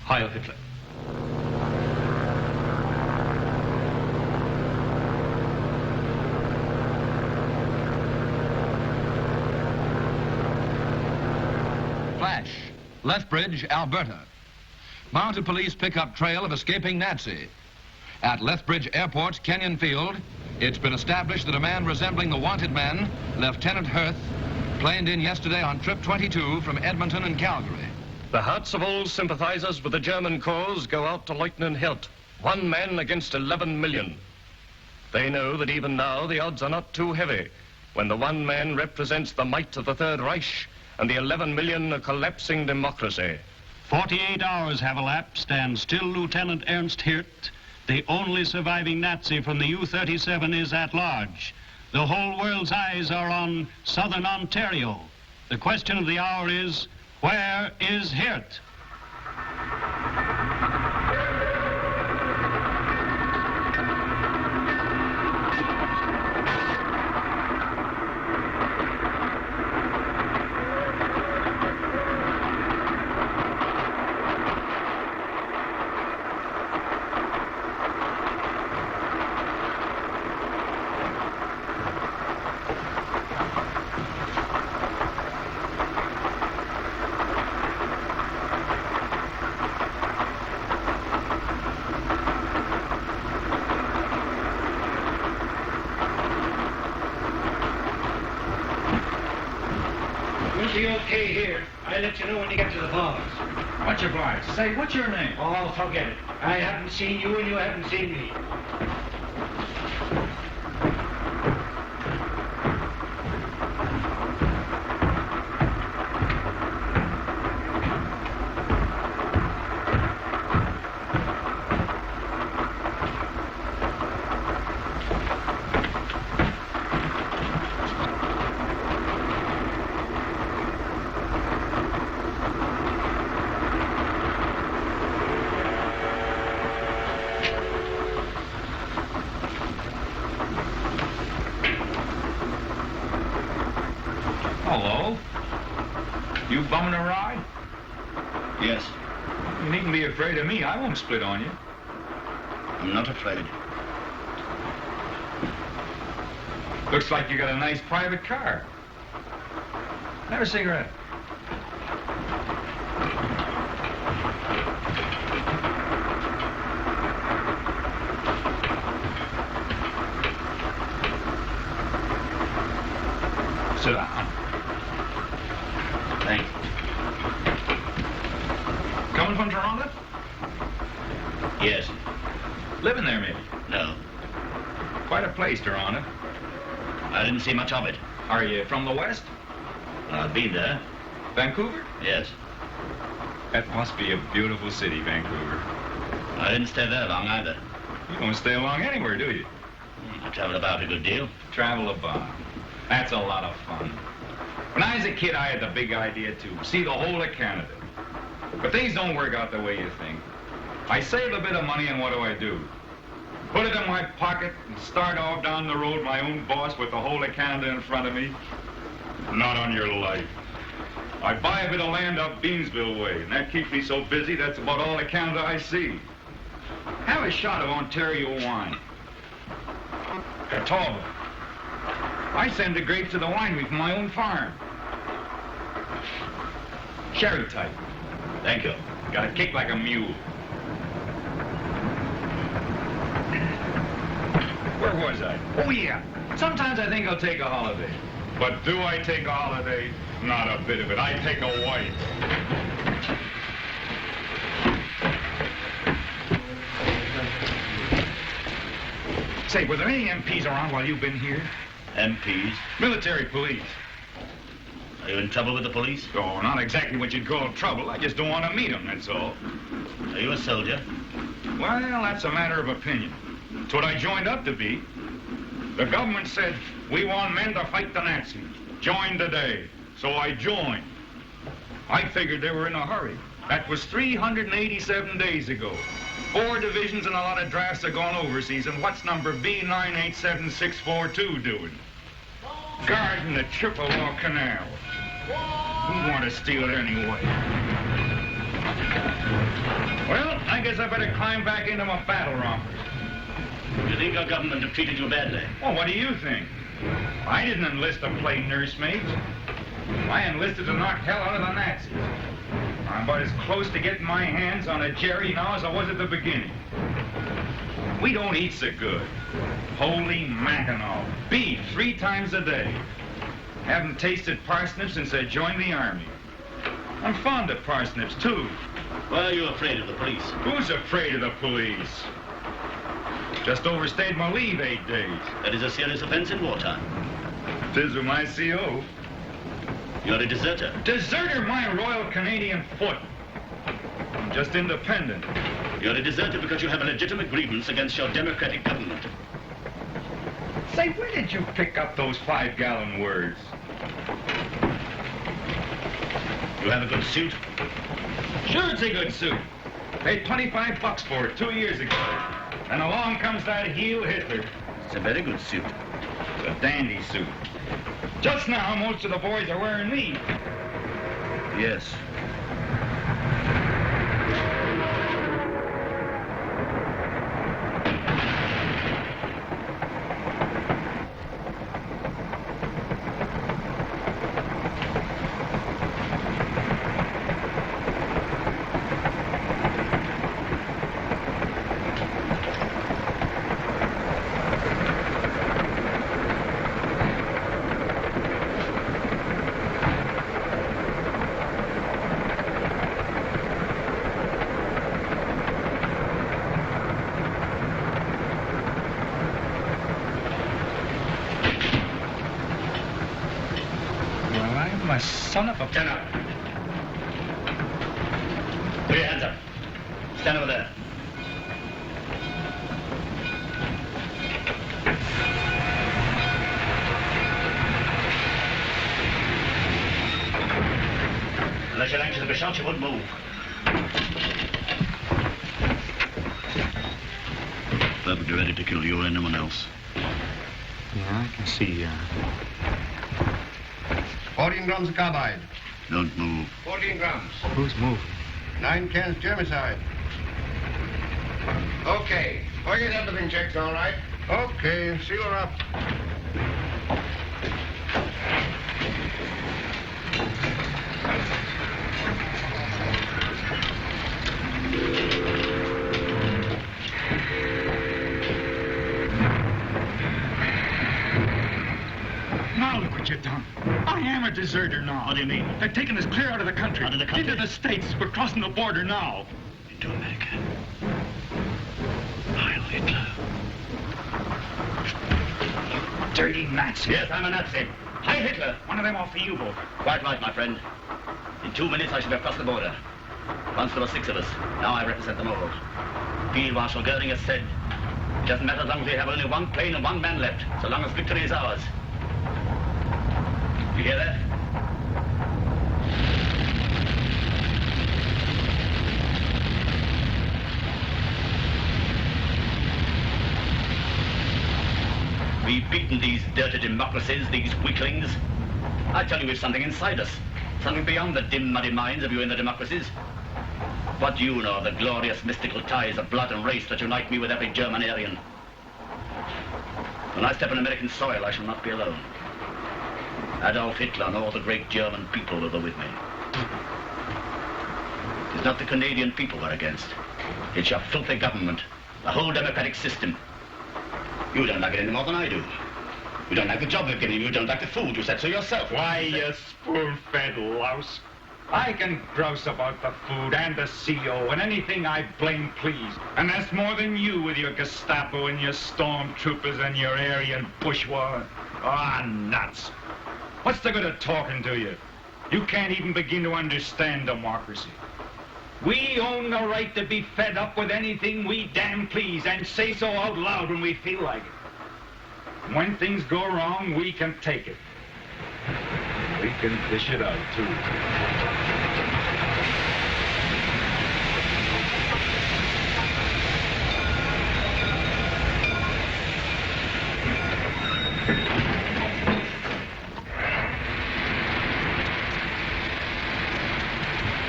F: Heil Hitler.
L: Flash, Lethbridge, Alberta. Mounted police pick up trail of escaping Nazi. At Lethbridge Airport's Kenyon Field, it's been established that a man resembling the wanted man, Lieutenant Hirth, planed in yesterday on trip 22 from Edmonton and Calgary.
F: The hearts of all sympathizers with the German cause go out to Lieutenant Hirth, 1 man against 11 million. They know that even now the odds are not too heavy when the 1 man represents the might of the Third Reich and the 11 million a collapsing democracy.
B: 48 hours have elapsed and still Lieutenant Ernst Hirth, the only surviving Nazi from the U-37, is at large. The whole world's eyes are on southern Ontario. The question of the hour is, where is Hirth?
K: We'll be okay here. I'll let you know when you get to the bars. What's your bars? Say, what's your name? Oh, forget it. I haven't seen you and you haven't seen me.
S: Hello. You bumming a ride?
C: Yes.
S: You needn't be afraid of me. I won't split on you.
C: I'm not afraid.
S: Looks like you got a nice private car. Have a cigarette. Sit down.
C: Thanks.
S: Coming from Toronto?
C: Yes.
S: Living there, maybe?
C: No.
S: Quite a place, Toronto.
C: I didn't see much of it.
S: Are you from the West?
C: I've been there.
S: Vancouver?
C: Yes.
S: That must be a beautiful city, Vancouver.
C: I didn't stay there long either.
S: You don't stay long anywhere, do you?
C: I traveled about a good deal.
S: Travel about. That's a lot of fun. When I was a kid, I had the big idea to see the whole of Canada. But things don't work out the way you think. I saved a bit of money, and what do? Put it in my pocket and start off down the road, my own boss, with the whole of Canada in front of me? Not on your life. I buy a bit of land up Beamsville way, and that keeps me so busy, that's about all of Canada I see. Have a shot of Ontario wine. Catawba. I send the grapes to the winery from my own farm. Sherry type.
C: Thank you.
S: Got a kick like a mule. Where was I? Oh, yeah. Sometimes I think I'll take a holiday. But do I take a holiday? Not a bit of it. I take a wife. Say, were there any MPs around while you've been here?
C: MPs?
S: Military police.
C: Are you in trouble with the police?
S: Oh, not exactly what you'd call trouble. I just don't want to meet them, that's all.
C: Are you a soldier?
S: Well, that's a matter of opinion. It's what I joined up to be. The government said, we want men to fight the Nazis. Join today. So I joined. I figured they were in a hurry. That was 387 days ago. 4 divisions and a lot of drafts have gone overseas, and what's number B987642 doing? Guarding the Chippewa Canal. Who want to steal it anyway? Well, I guess I better climb back into my battle rompers.
C: Do you think our government have treated you badly?
S: Well, what do you think? I didn't enlist to play nursemaid. I enlisted to knock hell out of the Nazis. I'm about as close to getting my hands on a Jerry now as I was at the beginning.
J: We don't eat so good. Holy Mackinaw. Beef 3 times a day. Haven't tasted parsnips since I joined the army. I'm fond of parsnips, too.
C: Why are you afraid of the police?
J: Who's afraid of the police? Just overstayed my leave 8 days.
C: That is a serious offense in wartime.
J: Tis with my CO.
C: You're a deserter.
J: Deserter my Royal Canadian foot. I'm just independent.
C: You're a deserter because you have a legitimate grievance against your democratic government.
J: Say, where did you pick up those 5-gallon words?
C: You have a good suit?
J: Sure, it's a good suit. Paid $25 for it 2 years ago. And along comes that heel Hitler.
C: It's a very good suit.
J: It's a dandy suit. Just now, most of the boys are wearing these.
C: Yes.
J: Son of a...
C: Stand up. Put your hands up. Stand over there. Unless you're anxious to be shot, you wouldn't move. That would be ready to kill you or anyone else.
A: Yeah, I can see, 14 grams of carbide.
C: Don't move.
A: 14 grams. Who's moving? 9 cans germicide. Okay. I'll get everything checked, all right? Okay. Seal her up.
J: Now look what you've done. I am a deserter now.
C: What do you mean?
J: They've taken us clear out of the country.
C: Out of the country?
J: Into the States. We're crossing the border now.
C: Into America. Heil Hitler.
J: Dirty Nazi.
C: Yes, I'm a Nazi. Heil Hitler.
J: One of them off the U-boat.
C: Quite right, my friend. In 2 minutes, I shall have crossed the border. Once there were 6 of us. Now I represent them all. Field Marshal Goering has said, it doesn't matter as long as we have only 1 plane and 1 man left, so long as victory is ours. You hear that? We've beaten these dirty democracies, these weaklings. I tell you, we've something inside us. Something beyond the dim, muddy minds of you in the democracies. What do you know of the glorious mystical ties of blood and race that unite me with every German Aryan? When I step on American soil, I shall not be alone. Adolf Hitler and all the great German people will go with me. It's not the Canadian people we're against. It's your filthy government, the whole democratic system. You don't like it any more than I do. You don't like the job they've given you. You don't like the food. You said so yourself.
J: Why, you spoon-fed louse. I can grouse about the food and the CO and anything I blame please. And that's more than you with your Gestapo and your stormtroopers and your Aryan bourgeois. Ah, nuts. What's the good of talking to you? You can't even begin to understand democracy. We own the right to be fed up with anything we damn please and say so out loud when we feel like it. When things go wrong, we can take it. We can dish it out, too.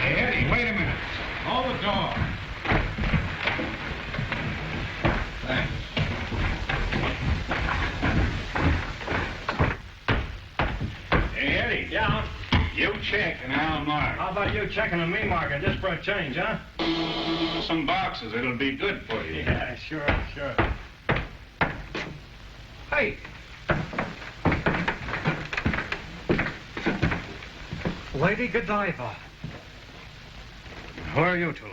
U: Hey, Eddie, wait a minute. Hold the door. Thanks.
J: Hey, Eddie.
K: Yeah?
J: You check and I'll mark.
K: How about you checking and me marking just for a change, huh?
J: Some boxes. It'll be good for you.
K: Yeah, sure.
V: Hey. Lady Godiva.
J: Who are you two?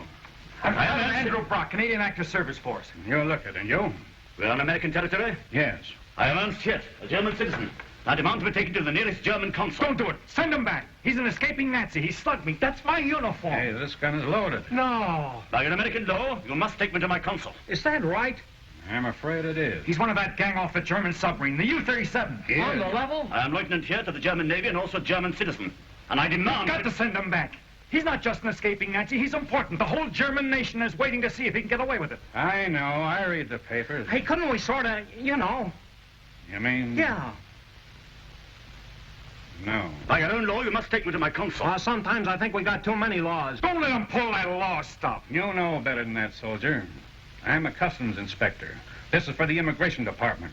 K: I'm Andrew Brock, Canadian Active Service Force.
J: You look it, and you?
C: We're on American territory?
J: Yes.
C: I am Ernst Hirt, a German citizen. I demand to be taken to the nearest German consul.
K: Don't do it. Send him back. He's an escaping Nazi. He slugged me. That's my uniform.
J: Hey, this gun is loaded.
K: No.
C: By an American law, you must take me to my consul.
K: Is that right?
J: I'm afraid it is.
K: He's one of that gang off the German submarine, the U-37.
J: Yeah.
K: On the level?
C: I am Lieutenant Hirt of the German Navy and also a German citizen. And I demand...
K: You've got to send him back. He's not just an escaping Nazi. He's important. The whole German nation is waiting to see if he can get away with it.
J: I know. I read the papers.
K: Hey, couldn't we sort of, you know...
J: You mean?
K: Yeah.
J: No.
C: By your own law, you must take me to my consul.
K: Sometimes I think we got too many laws. Don't let him pull that law stuff.
J: You know better than that, soldier. I'm a customs inspector. This is for the immigration department.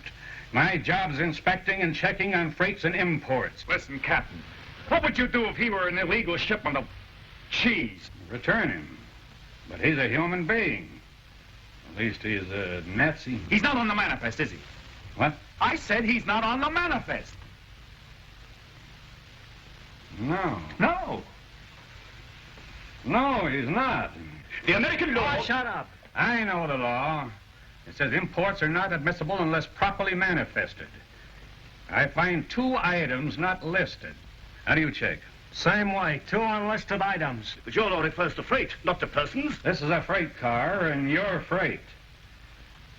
J: My job's inspecting and checking on freights and imports.
K: Listen, Captain, what would you do if he were an illegal shipment of cheese?
J: Return him. But he's a human being. At least he's a Nazi.
K: He's not on the manifest, is he?
J: What?
K: I said he's not on the manifest.
J: No.
K: No.
J: No, he's not.
C: The American law...
K: Oh, shut up.
J: I know the law. It says imports are not admissible unless properly manifested. I find 2 items not listed. How do you check?
K: Same way, 2 unlisted items.
C: But your law refers to freight, not to persons.
J: This is a freight car, and you're freight.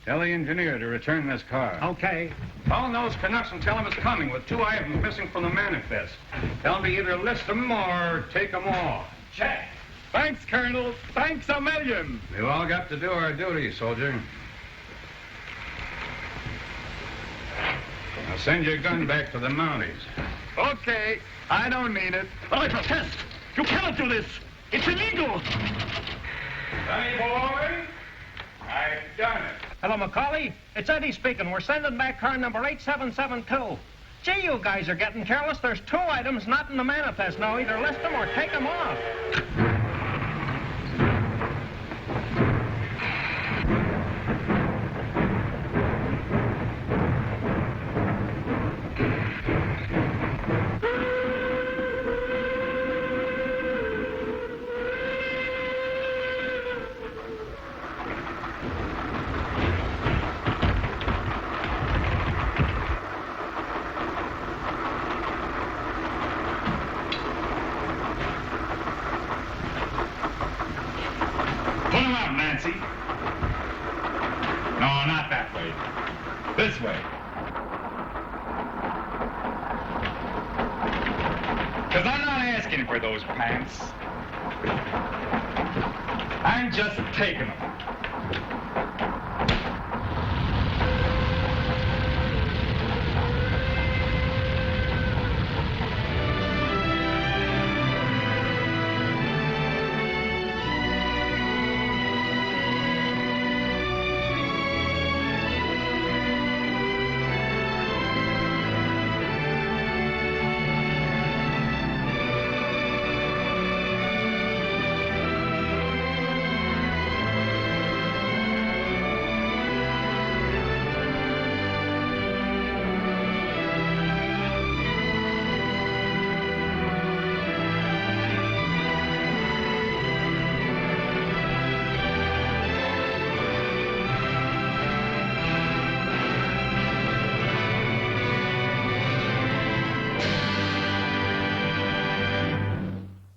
J: Tell the engineer to return this car.
K: Okay.
J: Phone those Canucks and tell them it's coming with 2 items missing from the manifest. Tell them to either list them or take them off.
K: Check. Thanks, Colonel. Thanks a million.
J: We've all got to do our duty, soldier. Now send your gun back to the Mounties.
K: Okay. I don't need it.
C: But I protest. You cannot do this. It's illegal.
J: Sonny boy, I've done it.
R: Hello, Macaulay. It's Eddie speaking. We're sending back car number 8772. Gee, you guys are getting careless. There's 2 items not in the manifest now. Either list them or take them off.
J: Pull him out, Nancy. No, not that way. This way. Because I'm not asking for those pants. I'm just taking them.